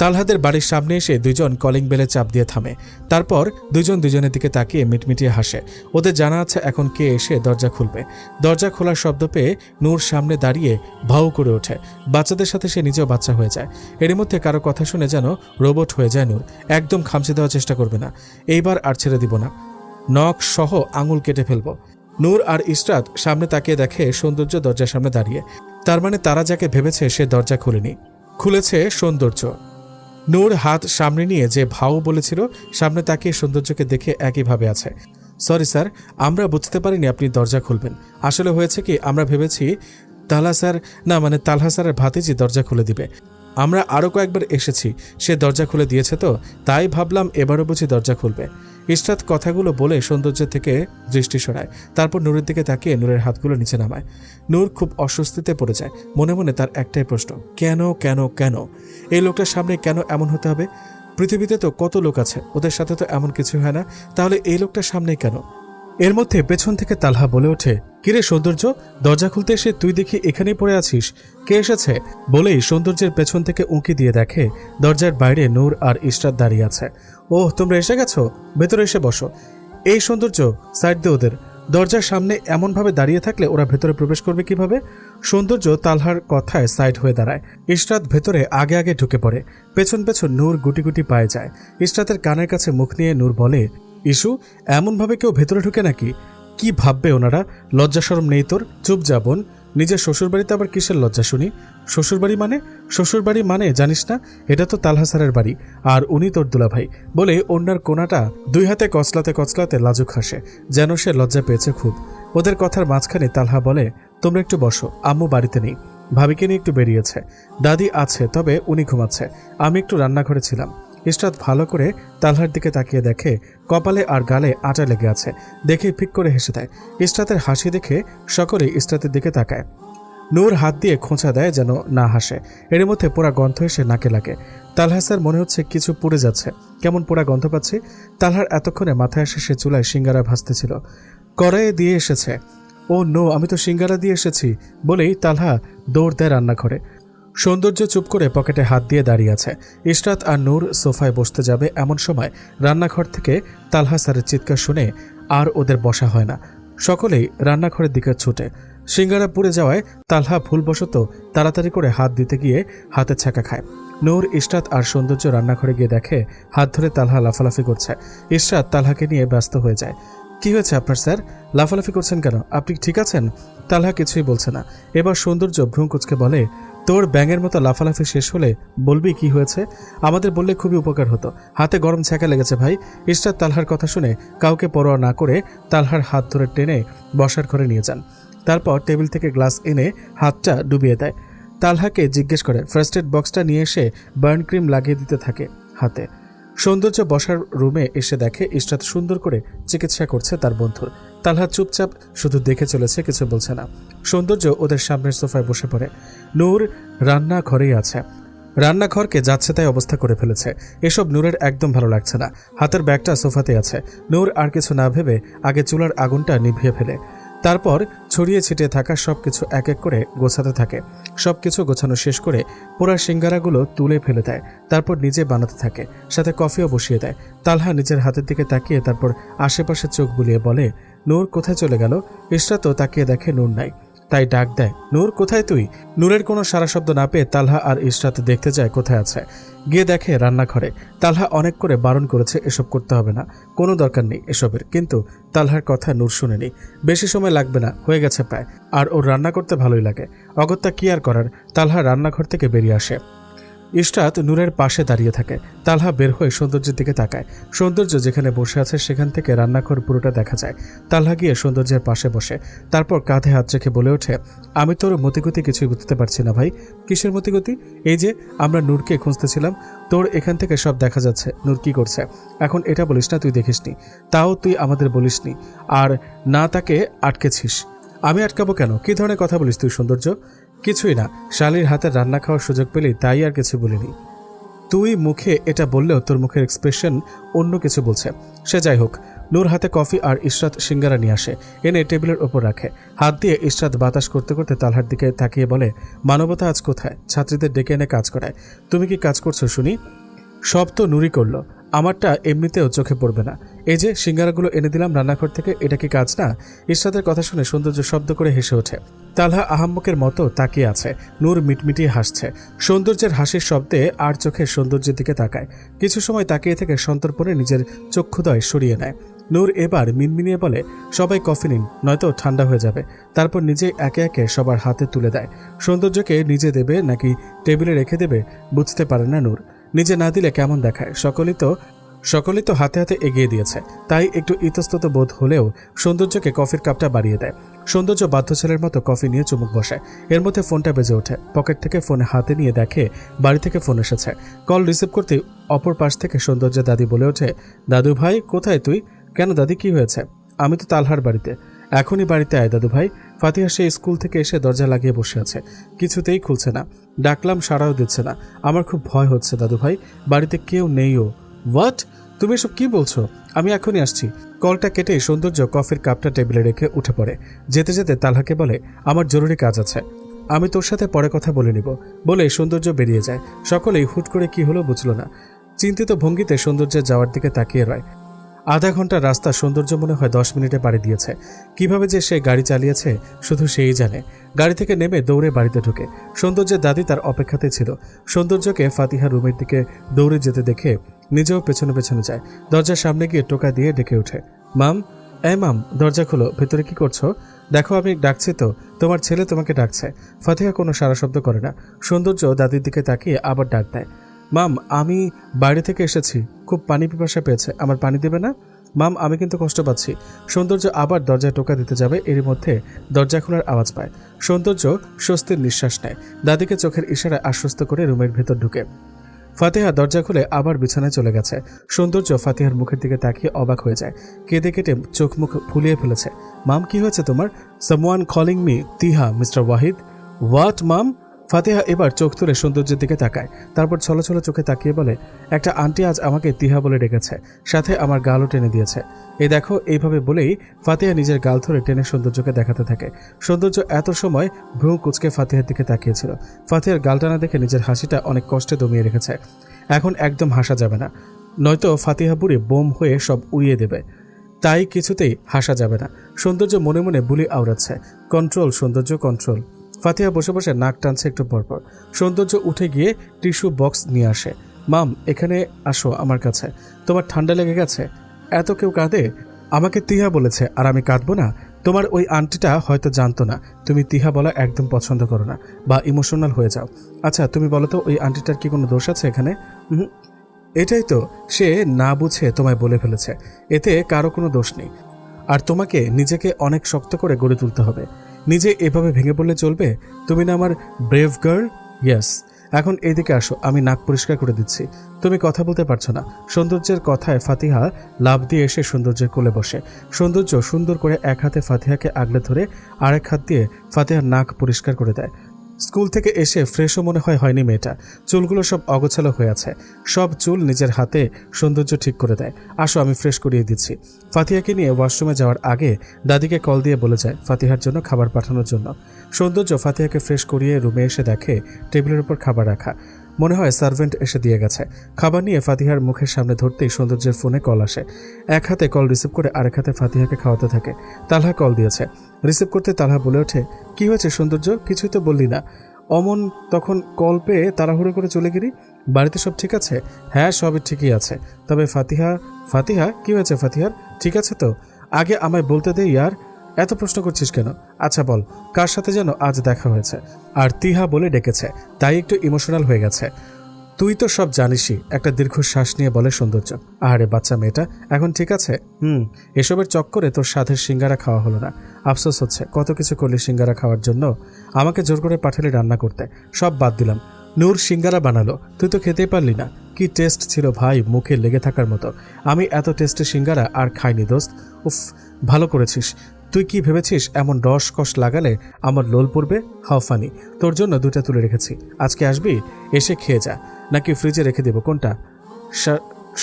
তালহাদের বাড়ির সামনে এসে দুজন কলিং বেলে চাপ দিয়ে থামে। তারপর দুজন দুজনের দিকে তাকিয়ে মিটমিটিয়ে হাসে। ওদের জানা আছে এখন কে এসে দরজা খুলবে। দরজা খোলার শব্দ পেয়ে নূর সামনে দাঁড়িয়ে ভাউ করে ওঠে। বাচ্চাদের সাথে সে নিজেও বাচ্চা হয়ে যায়। এর মধ্যে কারো কথা শুনে যেন রোবট হয়ে যায় নূর। একদম খামচে দেওয়ার চেষ্টা করবে না, এইবার আর ছেড়ে দিব না, নখ সহ আঙুল কেটে ফেলবো। নূর আর ইসরাত সামনে তাকিয়ে দেখে সৌন্দর্য দরজার সামনে দাঁড়িয়ে। তার মানে তারা যাকে ভেবেছে সে দরজা খুলেনি, খুলেছে সৌন্দর্য। নূর হাত সামনে নিয়ে যে ভাও বলেছিল, সামনে তাকিয়ে সৌন্দর্যকে দেখে একইভাবে আছে। সরি স্যার, আমরা বুঝতে পারিনি আপনি দরজা খুলবেন। আসলে হয়েছে কি, আমরা ভেবেছি তালহা স্যারের ভাতিজি দরজা খুলে দিবে। আমরা আরও কয়েকবার এসেছি, সে দরজা খুলে দিয়েছে, তো তাই ভাবলাম এবারও বুঝি দরজা খুলবে। ইশরাত কথাগুলো বলে সৌন্দর্য থেকে দৃষ্টি সরায়। তারপর নূরের দিকে তাকিয়ে নূরের হাতগুলো নিচে নামায়। নূর খুব অস্বস্তিতে পড়ে যায়। মনে মনে তার একটাই প্রশ্ন, কেন কেন কেন? এই লোকটার সামনে কেন এমন হতে হবে? পৃথিবীতে তো কত লোক আছে, ওদের সাথে তো এমন কিছু হয় না, তাহলে এই লোকটার সামনেই কেন? এর মধ্যে পেছন থেকে তালহা বলে ওঠে, কিরে সৌন্দর্য, দরজা খুলতে এসে তুই দেখি এখানেই পড়ে আছিস, কে এসেছে? বলেই সৌন্দর্যের পেছন থেকে উঁকি দিয়ে দেখে দরজার বাইরে নূর আর ইশরাত দাঁড়িয়ে আছে। ওহ, তোমরা এসে গেছো, ভেতরে এসে বসো। এই সৌন্দর্য, সাইড দে ওদের। দরজার সামনে এমনভাবে দাঁড়িয়ে থাকলে ওরা ভেতরে প্রবেশ করবে কিভাবে? সৌন্দর্য তালহার কথায় সাইড হয়ে দাঁড়ায়। ইশরাত ভেতরে আগে আগে ঢুকে পড়ে। পেছন পেছন নূর গুটি গুটি পায়ে যায়। ইশরাতের কানের কাছে মুখ নিয়ে নূর বলে, ইস্যু, এমনভাবে কেউ ভেতরে ঢুকে নাকি? কি ভাববে ওনারা? লজ্জা শরম নেই তোর? চুপ যা বোন। নিজের শ্বশুরবাড়িতে আবার কিসের লজ্জা শুনি? শ্বশুরবাড়ি মানে জানিস না? এটা তো তালহা স্যারের বাড়ি, আর উনি তোর দুলাভাই। বলে ওনার কোনাটা দুই হাতে কচলাতে কচলাতে লাজুক হাসে, যেন সে লজ্জা পেয়েছে খুব। ওদের কথার মাঝখানে তালহা বলে, তোমরা একটু বসো, আম্মু বাড়িতে নেই, ভাবিকে নিয়ে একটু বেরিয়েছে। দাদি আছে, তবে উনি ঘুমাচ্ছে। আমি একটু রান্নাঘরে ছিলাম। ইশরাত ভালো করে তালহার দিকে তাকিয়ে দেখে কপালে আর গালে আটা লেগে আছে। দেখে ফিক করে হেসে দেয়। ইশরাতের হাসি দেখে সকলেই ইশরাতের দিকে তাকায়। নূর হাত দিয়ে খোঁচা দেয় যেন না হাসে। এর মধ্যে পোড়া গন্ধ এসে নাকে লাগে। তালহা স্যার মনে হচ্ছে কিছু পুড়ে যাচ্ছে, কেমন পোড়া গন্ধ পাচ্ছি। তালহার এতক্ষণে মাথায় এসে সে চুলায় সিঙ্গারা ভাজতেছিল, কড়াইয়ে দিয়ে এসেছে। ও নো, আমি তো সিঙ্গারা দিয়ে এসেছি বলেই তালহা দৌড় দেয় রান্নাঘরে। সৌন্দর্য চুপ করে পকেটে হাত দিয়ে দাঁড়িয়ে আছে। ইশরাত আর নূর সোফায় বসতে যাবে এমন সময় রান্নাঘর থেকে তালহা স্যারের চিৎকার শুনে আর ওদের বসা হয় না। সকলেই রান্নাঘরের দিকে ছুটে। সিঙ্গারা পুড়ে যাওয়ায় তালহা ভুলবশত তাড়াতাড়ি করে হাত দিতে গিয়ে হাতে ছ্যাঁকা খায়। নূর, ইশরাত আর সৌন্দর্য রান্নাঘরে গিয়ে দেখে হাত ধরে তালহা লাফালাফি করছে। ইশরাত তালহাকে নিয়ে ব্যস্ত হয়ে যায়। কি হয়েছে আপনার স্যার? লাফালাফি করছেন কেন? আপনি ঠিক আছেন? তালহা কিছুই বলছে না। এবার সৌন্দর্য ভ্রু কুঁচকে বলে, তোর ব্যাঙের মতো লাফালাফি শেষ হলে বলবি কি হয়েছে? আমাদের বললে খুবই উপকার হতো। হাতে গরম ছ্যাঁকা লেগেছে ভাই। ইশরাত তালহার কথা শুনে কাউকে পরোয়া না করে তালহার হাত ধরে টেনে বসার ঘরে নিয়ে যান। তারপর টেবিল থেকে গ্লাস এনে হাতটা ডুবিয়ে দেয়। তালহাকে জিজ্ঞেস করে ফার্স্ট এড বক্সটা নিয়ে এসে বার্ন ক্রিম লাগিয়ে দিতে থাকে হাতে। সৌন্দর্য বসার রুমে এসে দেখে ইশরাত সুন্দর করে চিকিৎসা করছে তার বন্ধুর। তালহা চুপচাপ শুধু দেখে চলেছে, কিছু বলছে না। সৌন্দর্য ওদের সামনের সোফায় বসে পড়ে। নূর রান্নাঘরেই আছে। রান্নাঘরকে যাচ্ছে তাই অবস্থা করে ফেলেছে। এসব নূরের একদম ভালো লাগছে না। হাতের ব্যাগটা সোফাতে আছে। নূর আর কিছু না ভেবে আগে চুলার আগুনটা নিভিয়ে ফেলে। তারপর ছড়িয়ে ছিটিয়ে থাকা সবকিছু এক এক করে গোছাতে থাকে। সবকিছু গোছানো শেষ করে পোড়া সিঙ্গারাগুলো তুলে ফেলে দেয়। তারপর নিজে বানাতে থাকে, সাথে কফিও বসিয়ে দেয়। তালহা নিজের হাতের দিকে তাকিয়ে তারপর আশেপাশে চোখ বুলিয়ে বলে, নূর কোথায় চলে গেল? ইশরাতও তাকিয়ে দেখে নূর নাই। তাই ডাক দেয়, নূর কোথায় তুই? নূরের কোনো সারা শব্দ না পেয়ে তালহা আর ইশরাত দেখতে যায় কোথায় আছে। গিয়ে দেখে রান্নাঘরে। তালহা অনেক করে বারণ করেছে এসব করতে হবে না, কোনো দরকার নেই এসবের, কিন্তু তালহার কথা নূর শুনেনি। বেশি সময় লাগবে না, হয়ে গেছে প্রায়। আর ওর রান্না করতে ভালোই লাগে। অগত্যা কি আর করার, তালহা রান্নাঘর থেকে বেরিয়ে আসে। ইশরাত নূরের পাশে দাঁড়িয়ে থাকে। তালহা বের হয়ে সৌন্দর্যের দিকে তাকায়। সৌন্দর্য যেখানে বসে আছে সেখান থেকে রান্নাঘর পুরোটা দেখা যায়। তালহা গিয়ে সৌন্দর্যের পাশে বসে, তারপর কাঁধে হাত রেখে বলে ওঠে, আমি তোর মতিগতি কিছুই বুঝতে পারছি না ভাই। কিসের মতিগতি? এই যে আমরা নূরকে খুঁজতেছিলাম, তোর এখান থেকে সব দেখা যাচ্ছে নূর কি করছে। এখন এটা বলিস না তুই দেখিসনি, তাও তুই আমাদের বলিসনি, আর না তাকে আটকেছিস। আমি আটকাবো কেন? কি ধরনের কথা বলিস তুই সৌন্দর্য? কিছুই না, শালির হাতে রান্না খাওয়ার সুযোগ পেলেই, তাই আর কিছু বলিনি। তুই মুখে এটা বললেও তোর মুখের এক্সপ্রেশন অন্য কিছু বলছে। সে যাই হোক, নূর হাতে কফি আর ইশরাত সিঙ্গারা নিয়ে আসে, এনে টেবিলের ওপর রাখে। হাত দিয়ে ইশরাত বাতাস করতে করতে তালহার দিকে তাকিয়ে বলে, মানবতা আজ কোথায়? ছাত্রীদের ডেকে এনে কাজ করায়, তুমি কি কাজ করছো শুনি? সব তো নূরই করলো, আমারটা এমনিতেও চোখে পড়বে না। এই যে সিঙ্গারাগুলো এনে দিলাম রান্নাঘর থেকে, এটা কি কাজ না? ইশরাতের কথা শুনে সৌন্দর্য শব্দ করে হেসে ওঠে। তালহা আহাম্মকের মতো তাকিয়ে আছে। নূর মিটমিটিয়ে হাসছে। সৌন্দর্যের হাসির শব্দে আর চোখে সৌন্দর্যের দিকে তাকায়। কিছু সময় তাকিয়ে থেকে সন্তর্পণে নিজের চক্ষুদয় সরিয়ে নেয়। নূর এবার মিনমিনিয়ে বলে, সবাই কফি নিন, নয়তো ঠান্ডা হয়ে যাবে। তারপর নিজে একে একে সবার হাতে তুলে দেয়। সৌন্দর্যকে নিজে দেবে নাকি টেবিলে রেখে দেবে বুঝতে পারে না নূর। নিজে না দিলে কেমন দেখায়। সকলেই তো হাতে হাতে এগিয়ে দিয়েছে, তাই একটু ইতস্তত বোধ হলেও সৌন্দর্যকে কফির কাপটা বাড়িয়ে দেয়। সৌন্দর্য বাধ্য ছেলের মতো কফি নিয়ে চুমুক বসায়। এর মধ্যে ফোনটা বেজে ওঠে। পকেট থেকে ফোন হাতে নিয়ে দেখে বাড়ি থেকে ফোন এসেছে। কল রিসিভ করতে অপর পাশ থেকে সৌন্দর্যের দাদি বলে ওঠে, দাদু ভাই কোথায় তুই? কেন দাদি, কি হয়েছে? আমি তো তালহার বাড়িতে। এখনই বাড়িতে আয় দাদু ভাই। ফাতিহা সে স্কুল থেকে এসে দরজা লাগিয়ে বসে আছে, কিছুতেই খুলছে না। ডাকলাম সাড়াও দিচ্ছে না। আমার খুব ভয় হচ্ছে দাদু ভাই, বাড়িতে কেউ নেইও। হোয়াট? তুমি এসব কি বলছো? আমি এখনই আসছি। কলটা কেটে সৌন্দর্য কফির কাপটা টেবিলে রেখে উঠে পড়ে। যেতে যেতে তালহাকে বলে, আমার জরুরি কাজ আছে, আমি তোর সাথে পরে কথা বলে নিব। বলে সৌন্দর্য বেরিয়ে যায়। সকলেই হুট করে কি হলো বুঝল না। চিন্তিত ভঙ্গিতে সৌন্দর্যের যাওয়ার দিকে তাকিয়ে রয়। আধা ঘন্টার রাস্তা সৌন্দর্য মনে হয় 10 মিনিটে পাড়ি দিয়েছে। কিভাবে যে সে গাড়ি চালিয়েছে শুধু সেই জানে। গাড়ি থেকে নেমে দৌড়ে বাড়িতে ঢুকে। সৌন্দর্যের দাদি তার অপেক্ষাতে ছিল। সৌন্দর্যকে ফাতিহা রুমের দিকে দৌড়ে যেতে দেখে নিজেও পেছনে পেছনে যায়। দরজার সামনে গিয়ে টোকা দিয়ে ডেকে ওঠে, মাম, মাম, দরজা খোলো, ভেতরে কি করছো? দেখো আমি ডাকছি তো, তোমার ছেলে তোমাকে ডাকছে। ফাতিহা কোনো সারা শব্দ করে না। সৌন্দর্য দাদির দিকে তাকিয়ে আবার ডাক দেয়, মাম, আমি বাইরে থেকে এসেছি, খুব পানি পিপাসা পেয়েছে, আমার পানি দেবে না? মাম, আমি কিন্তু কষ্ট পাচ্ছি। সৌন্দর্য আবার দরজায় টোকা দিতে যাবে, এর মধ্যে দরজা খোলার আওয়াজ পায়। সৌন্দর্য স্বস্তির নিঃশ্বাস নেয়। দাদিকে চোখের ইশারায় আশ্বস্ত করে রুমের ভেতর ঢুকে। ফাতিহা দরজা খুলে আবার বিছানায় চলে গেছে। সৌন্দর্য ফাতিহার মুখের দিকে তাকিয়ে অবাক হয়ে যায়। কেঁদে কেটে চোখ মুখ ফুলিয়ে ফেলেছে। মাম, কি হয়েছে তোমার? সামওয়ান কলিং মি তিহা, mister Wahid. What mum? Fatiha এবার চোখ তুলে সৌন্দর্যের দিকে তাকায়। তারপর ছলো ছলো চোখে তাকিয়ে বলে, একটা আন্টি আজ আমাকে তিহা বলে ডেকেছে, সাথে আমার গালও টেনে দিয়েছে। এই দেখো। এইভাবে বলেই ফাতিহা নিজের গাল ধরে টেনে সৌন্দর্যকে দেখাতে থাকে। সৌন্দর্য এত সময় ভ্রু কুচকে ফাতিহার দিকে তাকিয়েছিল। ফাতিহার গাল টানা দেখে নিজের হাসিটা অনেক কষ্টে দমিয়ে রেখেছে। এখন একদম হাসা যাবে না, নয়তো ফাতিহা বুড়ি বোম হয়ে সব উড়িয়ে দেবে। তাই কিছুতেই হাসা যাবে না। সৌন্দর্য মনে মনে বুলি আওড়াচ্ছে, কন্ট্রোল সৌন্দর্য, কন্ট্রোল। ফাতিহা বসে বসে নাক টানছে একটু পরপর। সৌন্দর্য উঠে গিয়ে টিস্যু বক্স নিয়ে আসে। মাম, এখানে আসো আমার কাছে, তোমার ঠান্ডা লেগে গেছে? এত কেউ কাঁদে? আমাকে তিহা বলেছে আর আমি কাঁদবো না? তোমার ওই আন্টিটা হয়তো জানতো না তুমি তিহা বলা একদম পছন্দ করো না বা ইমোশনাল হয়ে যাও। আচ্ছা তুমি বলো তো, ওই আন্টিটার কি কোনো দোষ আছে এখানে? এটাই তো, সে না বুঝে তোমায় বলে ফেলেছে, এতে কারো কোনো দোষ নেই। আর তোমাকে নিজেকে অনেক শক্ত করে গড়ে তুলতে হবে। নিজে এভাবে ভেঙে পড়লে চলবে? তুমি না আমার ব্রেভ গার্ল? ইয়েস। এখন এইদিকে আসো, আমি নাক পরিষ্কার করে দিচ্ছি। তুমি কথা বলতে পারছো না। সৌন্দর্যের কথায় ফাতিহা লাফ দিয়ে এসে সৌন্দর্যের কোলে বসে। সৌন্দর্য সুন্দর করে এক হাতে ফাতিহাকে আগলে ধরে আরেক হাত দিয়ে ফাতিহার নাক পরিষ্কার করে দেয়। স্কুল থেকে এসে ফ্রেশও মনে হয়নি মেয়েটা। চুলগুলো সব অগোছালো হয়ে আছে। সব চুল নিজের হাতে সৌন্দর্য ঠিক করে দেয়। আসো, আমি ফ্রেশ করিয়ে দিচ্ছি। ফাতিহাকে নিয়ে ওয়াশরুমে যাওয়ার আগে দাদিকে কল দিয়ে বলে যায় ফাতিহার জন্য খাবার পাঠানোর জন্য। সৌন্দর্য ফাতিহাকে ফ্রেশ করিয়ে রুমে এসে দেখে টেবিলের উপর খাবার রাখা। মনে হয় সার্ভেন্ট এসে দিয়ে গেছে। খাবার নিয়ে ফাতিহার মুখের সামনে ধরতেই সৌন্দর্যের ফোনে কল আসে। এক হাতে কল রিসিভ করে আরেক হাতে ফাতিহাকে খাওয়াতে থাকে। তালহা কল দিয়েছে। রিসিভ করতে তালহা বলে ওঠে, কি হয়েছে সৌন্দর্য, কিছুই তো বললি না। অমন তখন কল পেয়ে তাড়াহুড়ো করে চলে গেলি। বাড়িতে সব ঠিক আছে? হ্যাঁ, সবই ঠিকই আছে। তবে ফাতিহা কি হয়েছে ফাতিহার? ঠিক আছে তো? আগে আমায় বলতে দে ইয়ার, এত প্রশ্ন করছিস কেন? আচ্ছা বল, কার সাথে যেন আজ দেখা হয়েছে? আর তিহা বলে ডেকেছে, তাই একটু ইমোশনাল হয়ে গেছে। তুই তো সব জানিসই, একটা দীর্ঘশ্বাস নিয়ে বলে সৌন্দর্য। আরে বাচ্চা মেয়েটা এখন ঠিক আছে? এসবের চক্করে তোর সাধের সিঙ্গারা খাওয়া হলো না। আফসোস হচ্ছে, কত কিছু করলি সিঙ্গারা খাওয়ার জন্য। আমাকে জোর করে পাঠালি রান্না করতে, সব বাদ দিলাম। নূর সিঙ্গারা বানালো, তুই তো খেতেই পারলি না। কি টেস্ট ছিল ভাই, মুখে লেগে থাকার মতো। আমি এত টেস্টি সিঙ্গারা আর খাইনি দোস্ত। উফ, ভালো করেছিস। তুই কি ভেবেছিস এমন রস কষ লাগালে আমার লোল পড়বে? হাও ফানি। তোর জন্য 2টা তুলে রেখেছি, আজকে আসবি? এসে খেয়ে যা, নাকি ফ্রিজে রেখে দেবো? কোনটা?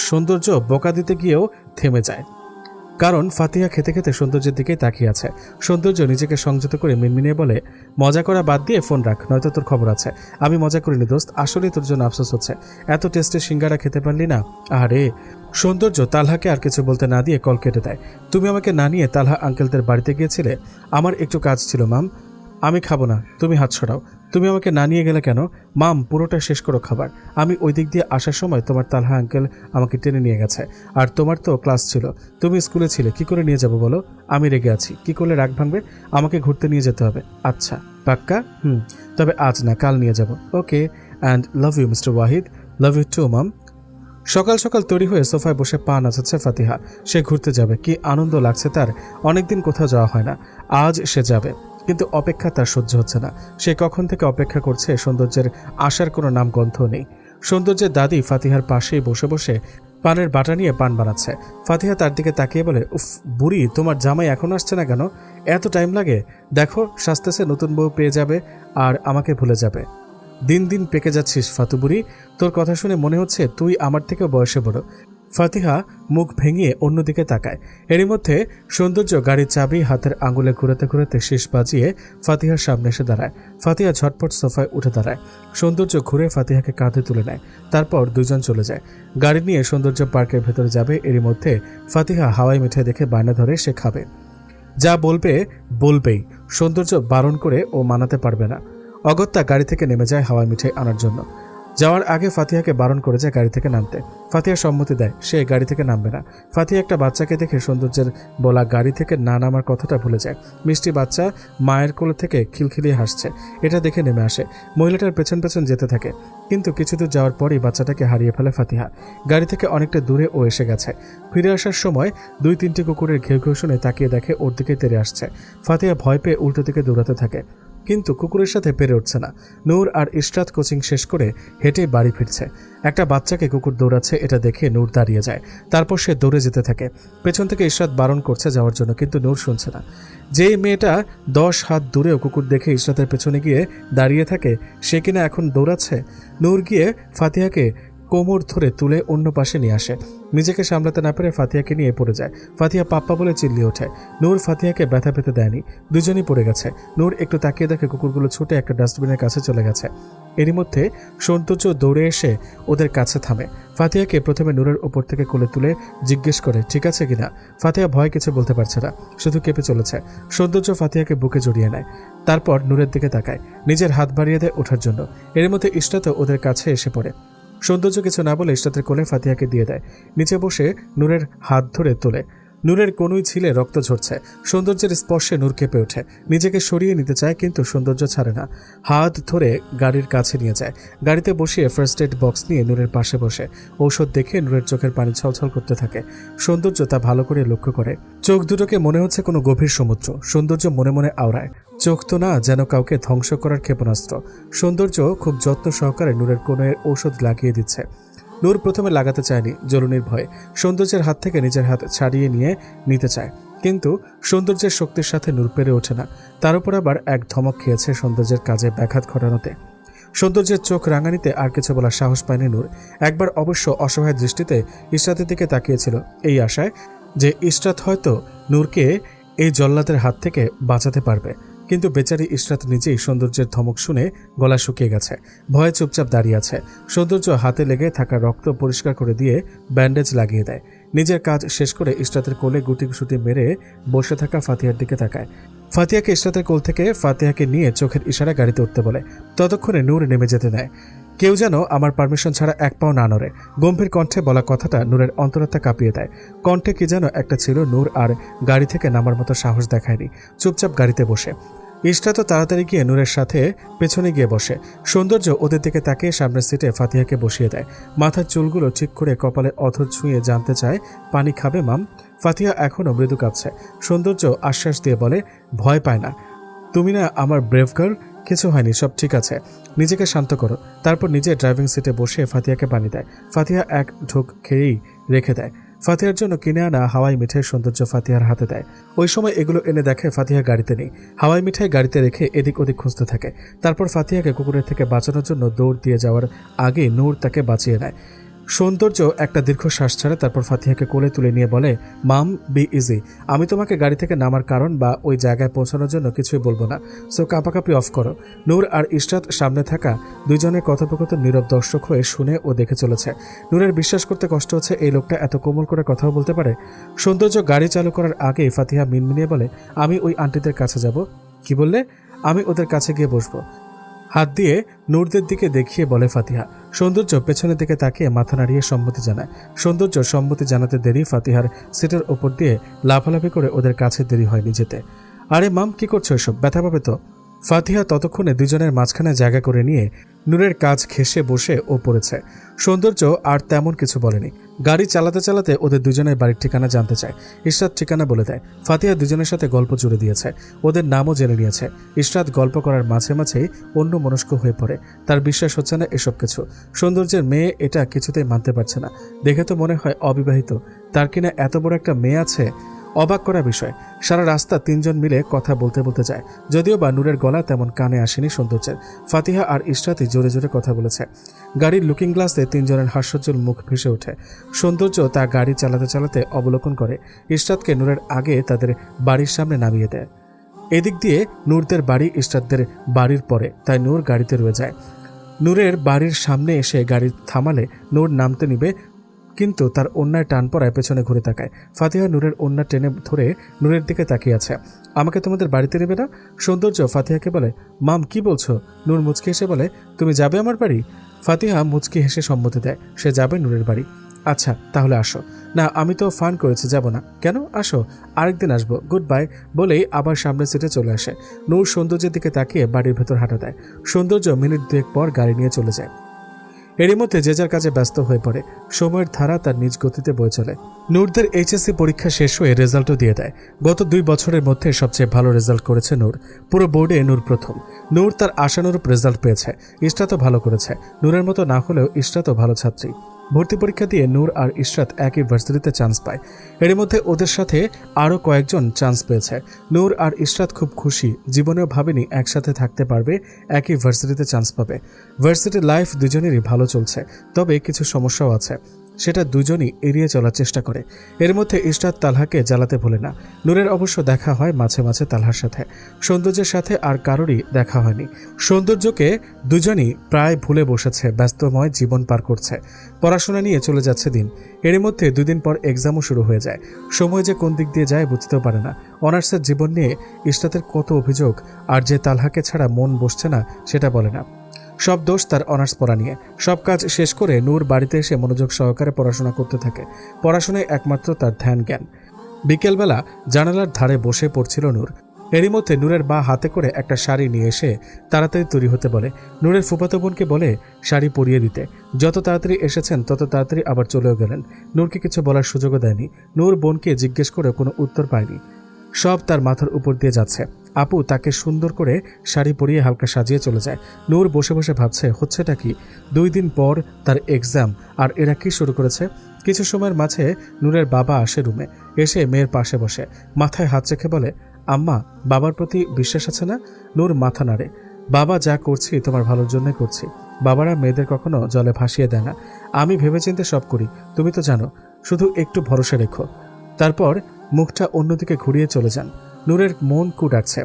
সৌন্দর্য বোকা দিতে গিয়েও থেমে যায়, কারণ ফাতিহা খেতে খেতে সৌন্দর্যের দিকেই তাকিয়ে আছে। সৌন্দর্য নিজেকে সংযত করে মিনমিনিয়ে বলে, মজা করা বাদ দিয়ে ফোন রাখ, নয়তো তোর খবর আছে। আমি মজা করিনি দোস্ত, আসলেই তোর জন্য আফসোস হচ্ছে। এত টেস্টে সিঙ্গারা খেতে পারলি না। আরে সৌন্দর্য তালহাকে আর কিছু বলতে না দিয়ে কল কেটে দেয়। তুমি আমাকে না নিয়ে তালহা আঙ্কেলদের বাড়িতে গিয়েছিলে? আমার একটু কাজ ছিল মাম। আমি খাবো না, তুমি হাত সরাও। তুমি আমাকে না নিয়ে গেলে কেন? মাম, পুরোটা শেষ করো খাবার। আমি ওই দিক দিয়ে আসার সময় তোমার তালহা আঙ্কেল আমাকে টেনে নিয়ে গেছে। আর তোমার তো ক্লাস ছিল, তুমি স্কুলে ছিলে, কি করে নিয়ে যাবো বলো? আমি রেগে আছি, কি করলে রাগ ভাঙবে? আমাকে ঘুরতে নিয়ে যেতে হবে। আচ্ছা পাক্কা? তবে আজ না, কাল নিয়ে যাব। Okay, and love you mister Wahid. Love you too mum. সকাল সকাল তৈরি হয়ে সোফায় বসে পা নাচাচ্ছে ফাতিহা। সে ঘুরতে যাবে, কি আনন্দ লাগছে তার। অনেকদিন কোথাও যাওয়া হয় না, আজ সে যাবে। কিন্তু অপেক্ষা তার সহ্য হচ্ছে না। সে কখন থেকে অপেক্ষা করছে, সৌন্দর্যের আসার কোনো নাম গন্ধ নেই। সৌন্দর্যের দাদি ফাতিহার পাশেই বসে বসে পানের বাটা নিয়ে পান বানাচ্ছে। ফাতিহা তার দিকে তাকিয়ে বলে, উফ বুড়ি, তোমার জামাই এখন আসছে না কেন? এত টাইম লাগে? দেখো সাজতেছে, নতুন বউ পেয়ে যাবে আর আমাকে ভুলে যাবে। দিন দিন পেকে যাচ্ছিস ফাতুবুড়ি। তোর কথা শুনে মনে হচ্ছে তুই আমার থেকেও বয়সে বড়। ফাতিহা মুখ ভেঙিয়ে অন্যদিকে তাকায়। এরই মধ্যে সৌন্দর্য গাড়ির চাবি হাতের আঙুলে ঘুরাতে ঘুরাতে শেষ বাজিয়ে ফাতিহার সামনে এসে দাঁড়ায়। ফাতিহা ঝটপট সোফায় উঠে দাঁড়ায়। সৌন্দর্য ঘুরে ফাতিহাকে কাঁধে তুলে নেয়। তারপর দুজন চলে যায়। গাড়ি নিয়ে সৌন্দর্য পার্কের ভেতরে যাবে। এরই মধ্যে ফাতিহা হাওয়াই মিঠাই দেখে বায়না ধরে সে খাবে। যা বলবে বলবেই, সৌন্দর্য বারণ করে ও মানাতে পারবে না। অগত্যা গাড়ি থেকে নেমে যায় হাওয়াই মিঠাই আনার জন্য। যাওয়ার আগে ফাতিহাকে বারণ করে যায় গাড়ি থেকে নামতে। ফাতিহা সম্মতি দেয়, সে গাড়ি থেকে নামবে না। ফাতিহা একটা বাচ্চাকে দেখে সৌন্দর্যের বলা গাড়ি থেকে না নামার কথাটা ভুলে যায়। মিষ্টি বাচ্চা মায়ের কোলে থেকে খিলখিলিয়ে হাসছে, এটা দেখে নেমে আসে। মহিলাটার পেছন পেছন যেতে থাকে, কিন্তু কিছু দূর যাওয়ার পরই বাচ্চাটাকে হারিয়ে ফেলে ফাতিহা। গাড়ি থেকে অনেকটা দূরে ও এসে গেছে। ফিরে আসার সময় 2-3টি কুকুরের ঘেউ ঘেউ শুনে তাকিয়ে দেখে ওর দিকে তেড়ে আসছে। ফাতিহা ভয় পেয়ে উল্টো দিকে দৌড়াতে থাকে, কিন্তু কুকুরের সাথে পেরে উঠছে না। নূর আর ইশরাত কোচিং শেষ করে হেঁটে বাড়ি ফিরছে। একটা বাচ্চাকে কুকুর দৌড়াচ্ছে, এটা দেখে নূর দাঁড়িয়ে যায়। তারপর সে দৌড়ে যেতে থাকে। পেছন থেকে ইশরাত বারণ করছে যাওয়ার জন্য, কিন্তু নূর শুনছে না। যেই মেয়েটা 10 হাত দূরেও কুকুর দেখে ইশরাতের পেছনে গিয়ে দাঁড়িয়ে থাকে, সে কিনা এখন দৌড়াচ্ছে। নূর গিয়ে ফাতিহাকে কোমর ধরে তুলে অন্য পাশে নিয়ে আসে। নিজেকে সামলাতে না পেরে ফাতিহাকে নিয়ে পড়ে যায়। ফাতিহা পাপ্পা বলে চিল্লিয়ে ওঠে। নূর ফাতিহাকে ব্যথা পেতে দেয়নি, দুজনই পড়ে গেছে। নূর একটু তাকিয়ে দেখে কুকুরগুলো ছুটে একটা ডাস্টবিনের কাছে চলে গেছে। এরই মধ্যে সৌন্দর্য দৌড়ে এসে ওদের কাছে থামে। ফাতিহাকে প্রথমে নূরের ওপর থেকে কোলে তুলে জিজ্ঞেস করে ঠিক আছে কিনা। ফাতিহা ভয় কিছু বলতে পারছে না, শুধু কেঁপে চলেছে। সৌন্দর্য ফাতিহাকে বুকে জড়িয়ে নেয়, তারপর নূরের দিকে তাকায়, নিজের হাত বাড়িয়ে দেয় ওঠার জন্য। এর মধ্যে ইশরাতও ওদের কাছে এসে পড়ে। সৌন্দর্য কিছু না বলে ইশরাতের কোলে ফাতিহাকে দিয়ে দেয়। নিচে বসে নূরের হাত ধরে তোলে। নূরের কোনোই ছিলে রক্ত ঝরছে। সৌন্দর্যের স্পর্শে নূর কেঁপে ওঠে, নিজেকে সরিয়ে নিতে চায়, কিন্তু সৌন্দর্য ছাড়ে না। হাত ধরে গাড়ির কাছে নিয়ে যায়। গাড়িতে বসিয়ে ফার্স্ট এড বক্স নিয়ে নূরের পাশে বসে ঔষধ দেখে নূরের চোখের পানি ছলছল করতে থাকে। সৌন্দর্য তা ভালো করে লক্ষ্য করে। চোখ দুটোকে মনে হচ্ছে কোনো গভীর সমুদ্র। সৌন্দর্য মনে মনে আওড়ায়, চোখ তো না, যেন কাউকে ধ্বংস করার ক্ষেপণাস্ত্র। সৌন্দর্য খুব যত্ন সহকারে নূরের কোণের ঔষধ লাগিয়ে দিচ্ছে। নূর প্রথমে লাগাতে চায়নি, জ্বলুনির ভয়ে। সৌন্দর্যের হাত থেকে নিজের হাত ছাড়িয়ে নিতে চায়, কিন্তু সৌন্দর্যের শক্তির সাথে নূর পেরে ওঠে না। তার উপর আবার এক ধমক খেয়েছে সৌন্দর্যের কাজে ব্যাঘাত ঘটানোতে। সৌন্দর্যের চোখ রাঙানিতে আর কিছু বলার সাহস পায়নি নূর। একবার অবশ্য অসহায় দৃষ্টিতে ইশরাতের দিকে তাকিয়েছিল, এই আশায় যে ইশরাত হয়তো নূরকে এই জল্লাদের হাত থেকে বাঁচাতে পারবে। কিন্তু বেচারি ইশরাত নিজেই সৌন্দর্যের ধমক শুনে গলা শুকিয়ে গেছে। ভয়ে চুপচাপ দাঁড়িয়ে আছে। সৌন্দর্য হাতে লেগে থাকা রক্ত পরিষ্কার করে দিয়ে ব্যান্ডেজ লাগিয়ে দেয়। নিজের কাজ শেষ করে ইশরাতের কোলে গুটি গুটি মেরে বসে থাকা ফাতিহার দিকে তাকায়। ফাতিহাকে ইশরাতের কোল থেকে ফাতিহাকে নিয়ে চোখের ইশারা গাড়িতে উঠতে বলে। ততক্ষণে নূর নেমে যেতে নেয়। কেউ যেন আমার পারমিশন ছাড়া এক পাও না নড়ে। গম্ভীর কণ্ঠে বলা কথাটা নূরের অন্তরাত্মা কাঁপিয়ে দেয়। কণ্ঠে কি যেন একটা ছিল। নূর আর গাড়ি থেকে নামার মতো সাহস দেখায়নি। চুপচাপ গাড়িতে বসে ইশরাত তো তাড়াতাড়ি গিয়ে নূরের সাথে পেছনে গিয়ে বসে। সৌন্দর্য ওদের দিকে তাকিয়ে সামনের সিটে ফাতিহাকে বসিয়ে দেয়। মাথার চুলগুলো ঠিক করে কপালে অধর ছুঁয়ে জানতে চায়, পানি খাবে মাম? ফাতিহা এখনও মৃদু কাঁপছে। সৌন্দর্য আশ্বাস দিয়ে বলে, ভয় পায় না, তুমি না আমার ব্রেভ গার্ল, কিছু হয়নি, সব ঠিক আছে, নিজেকে শান্ত করো। তারপর নিজে ড্রাইভিং সিটে বসে ফাতিহাকে পানি দেয়। ফাতিহা এক ঢোক খেয়েই রেখে দেয়। ফাতিহার জন্য কিনে আনা হাওয়াই মিঠাই সৌন্দর্য ফাতিহার হাতে দেয়। ওই সময় এগুলো এনে দেখে ফাতিহা গাড়িতে নেই। হাওয়াই মিঠাই গাড়িতে রেখে এদিক ওদিক খুঁজতে থাকে। তারপর ফাতিহাকে কুকুরের থেকে বাঁচানোর জন্য দৌড় দিয়ে যাওয়ার আগে নূর তাকে বাঁচিয়ে নেয়। সৌন্দর্য একটা দীর্ঘশ্বাস ছাড়ে। তারপর ফাতিহাকে কোলে তুলে নিয়ে বলে, মাম বি ইজি, আমি তোমাকে গাড়ি থেকে নামার কারণ বা ওই জায়গায় পৌঁছানোর জন্য কিছুই বলবো না, সো কাঁপাকাঁপি অফ করো। নূর আর ইশরাত সামনে থাকা দুইজনের কথোপকথন নীরব দর্শক হয়ে শুনে ও দেখে চলেছে। নূরের বিশ্বাস করতে কষ্ট হচ্ছে এই লোকটা এত কোমল করে কথাও বলতে পারে। সৌন্দর্য গাড়ি চালু করার আগে ফাতিহা মিনমিনিয়ে বলে, আমি ওই আন্টিদের কাছে যাব। কি বললে? আমি ওদের কাছে গিয়ে বসবো। হাত দিয়ে নূরদের দিকে দেখিয়ে বলে ফাতিহা। সৌন্দর্য পেছনের দিকে তাকিয়ে মাথা নাড়িয়ে সম্মতি জানায়। সৌন্দর্য সম্মতি জানাতে দেরি ফাতিহার সিটের ওপর দিয়ে লাফালাফি করে ওদের কাছে দেরি হয়নি যেতে। আরে মাম, কি করছো এসব? ব্যথা পাবে তো। ফাতিহা ততক্ষণে দুজনের মাঝখানে জায়গা করে নিয়ে নূরের কাজ ঘেঁষে বসে ও পড়েছে। সৌন্দর্য আর তেমন কিছু বলেনি। গাড়ি চালাতে চালাতে ওদের দুজনের বাড়ির ঠিকানা জানতে চায়। ইশরাত ঠিকানা বলে দেয়। ফাতিহা দুজনের সাথে গল্প জুড়ে দিয়েছে। ওদের নামও জেনে নিয়েছে। ইশরাত গল্প করার মাঝে মাঝেই অন্য মনস্ক হয়ে পড়ে। তার বিশ্বাস হচ্ছে না এসব কিছু। সৌন্দর্যের মেয়ে এটা কিছুতেই মানতে পারছে না। দেখে তো মনে হয় অবিবাহিত, তার কিনা এত বড় একটা মেয়ে আছে। অবাক করা বিষয়। সারা রাস্তা তিনজন মিলে কথা বলতে বলতে যায়। যদিও বা নূরের গলা তেমন কানে আসেনি সৌন্দর্যের। ফাতিহা আর ইশরাতই জোরে জোরে কথা বলেছে। গাড়ির লুকিং গ্লাসে তিনজনের হাস্যোজ্জ্বল মুখ ভেসে ওঠে। সৌন্দর্য তা গাড়ি চালাতে চালাতে অবলোকন করে। ইশরাতকে নূরের আগে তাদের বাড়ির সামনে নামিয়ে দেয়। এদিক দিয়ে নূরদের বাড়ি ইশরাতদের বাড়ির পরে, তাই নূর গাড়িতে রয়ে যায়। নূরের বাড়ির সামনে এসে গাড়ি থামালে নূর নামতে নিবে, কিন্তু তার ওন্নায় টান পড়ায় পেছনে ঘুরে তাকায়। ফাতিহা নূরের ওন্না টেনে ধরে নূরের দিকে তাকিয়ে আছে। আমাকে তোমাদের বাড়িতে নেবে না? সৌন্দর্য ফাতিহাকে বলে। মাম, কি বলছো? নূর মুচকি হেসে বলে, তুমি যাবে আমার বাড়ি? ফাতিহা মুচকি হেসে সম্মতি দেয়। সে যাবে নূরের বাড়ি। আচ্ছা, তাহলে আসো। না, আমি তো ফান করেছি, যাব না। কেন? আসো, আরেকদিন আসবো, গুড বাই বলেই আবার সামনের সিটে চলে আসে। নূর সৌন্দর্যের দিকে তাকিয়ে বাড়ির ভেতর হাঁটা দেয়। সৌন্দর্য মিনিট দুয়েক পর গাড়ি নিয়ে চলে যায়। এরই মধ্যে যে যার কাজে ব্যস্ত হয়ে পড়ে। সময়ের ধারা তার নিজ গতিতে বয়ে চলে। নূরদের এইচএসসি পরীক্ষা শেষ হয়ে রেজাল্টও দিয়ে দেয়। গত 2 বছরের মধ্যে সবচেয়ে ভালো রেজাল্ট করেছে নূর। পুরো বোর্ডে নূর প্রথম। নূর তার আশানুরূপ রেজাল্ট পেয়েছে। ইশরাতও ভালো করেছে। নূরের মতো না হলেও ইশরাতও ভালো ছাত্রী। ভর্তি পরীক্ষা দিয়ে নূর আর ইশরাত একই ভার্সিটিতে চান্স পায়। এর মধ্যে ওদের সাথে আরও কয়েকজন চান্স পেয়েছে। নূর আর ইশরাত খুব খুশি। জীবনেও ভাবেনি একসাথে থাকতে পারবে, একই ভার্সিটিতে চান্স পাবে। ভার্সিটির লাইফ দুজনেরই ভালো চলছে, তবে কিছু সমস্যাও আছে। সেটা দুজনই এড়িয়ে চলার চেষ্টা করে। এর মধ্যে ইশরাত তালহাকে জ্বালাতে ভোলে না। নূরের অবশ্য দেখা হয় মাঝে মাঝে তালহার সাথে। সৌন্দর্যের সাথে আর কারোরই দেখা হয়নি। সৌন্দর্যকে দুজনই প্রায় ভুলে বসেছে, ব্যস্তময় জীবন পার করছে। পড়াশোনা নিয়ে চলে যাচ্ছে দিন। এর মধ্যে 2 দিন পর এক্সামও শুরু হয়ে যায়। সময় যে কোন দিক দিয়ে যায় বুঝতেও পারে না। অনার্সের জীবন নিয়ে ইশরাতের কত অভিযোগ, আর যে তালহাকে ছাড়া মন বসছে না সেটা বলে না। সব দোষ তার অনার্স পড়া নিয়ে। সব কাজ শেষ করে নূর বাড়িতে এসে মনোযোগ সহকারে পড়াশোনা করতে থাকে। পড়াশোনায় একমাত্র তার ধ্যান জ্ঞান। বিকেলবেলা জানালার ধারে বসে পড়ছিল নূর। এরই মধ্যে নূরের মা হাতে করে একটা শাড়ি নিয়ে এসে তাড়াতাড়ি তৈরি হতে বলে। নূরের ফুফাতো বোনকে বলে শাড়ি পরিয়ে দিতে। যত তাড়াতাড়ি এসেছেন তত তাড়াতাড়ি আবার চলেও গেলেন। নূরকে কিছু বলার সুযোগও দেয়নি। নূর বোনকে জিজ্ঞেস করে কোনো উত্তর পায়নি। সব তার মাথার উপর দিয়ে যাচ্ছে। আপু তাকে সুন্দর করে শাড়ি পরিয়ে হালকা সাজিয়ে চলে যায়। নূর বসে বসে ভাবছে, হচ্ছেটা কি? 2 দিন পর তার এক্সাম, আর এরা কি শুরু করেছে? কিছু সময়ের মাঝে নূরের বাবা আসে রুমে। এসে মেয়ের পাশে বসে মাথায় হাত রেখে বলে, আম্মা, বাবার প্রতি বিশ্বাস আছে না? নূর মাথা নাড়ে। বাবা যা করছি তোমার ভালোর জন্যই করছি। বাবারা মেয়েদের কখনো জলে ভাসিয়ে দেয় না। আমি ভেবেচিন্তে সব করি, তুমি তো জানো। শুধু একটু ভরসা রেখো। তারপর মুখটা অন্যদিকে ঘুরিয়ে চলে যান। নূরের মন কু ডাকছে।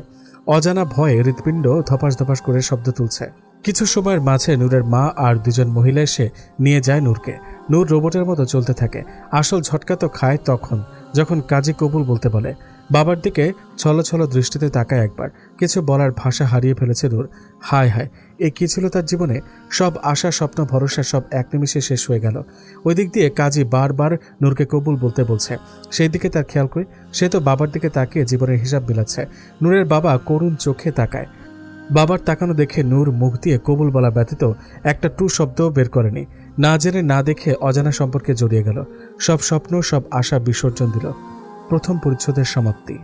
অজানা ভয়ে হৃৎপিণ্ড ধপাস ধপাস করে শব্দ তুলছে। কিছু সময়ের মাঝে নূরের মা আর দুজন মহিলা এসে নিয়ে যায় নূরকে। নূর রোবটের মতো চলতে থাকে। আসল ঝটকা তো খায় তখন, যখন কাজী কবুল বলতে বলে। বাবার দিকে ছলছল দৃষ্টিতে তাকায় একবার। কিছু বলার ভাষা হারিয়ে ফেলেছে নূর। হায় হায়, এ কি ছিল তার জীবনে? সব আশা, স্বপ্ন, ভরসা সব এক নিমিষে শেষ হয়ে গেল। ওই দিক দিয়ে কাজী বারবার নূরকে কবুল বলতে বলছে। সেই দিকে তার খেয়াল কই, সে তো বাবার দিকে তাকিয়ে জীবনের হিসাব মিলাচ্ছে। নূরের বাবা করুণ চোখে তাকায়। বাবার তাকানো দেখে নূর মুখ দিয়ে কবুল বলা ব্যতীত একটা টু শব্দও বের করেনি। না জেনে না দেখে অজানা সম্পর্কে জড়িয়ে গেল। সব স্বপ্ন, সব আশা বিসর্জন দিল। প্রথম পরিচ্ছদের সমাপ্তি।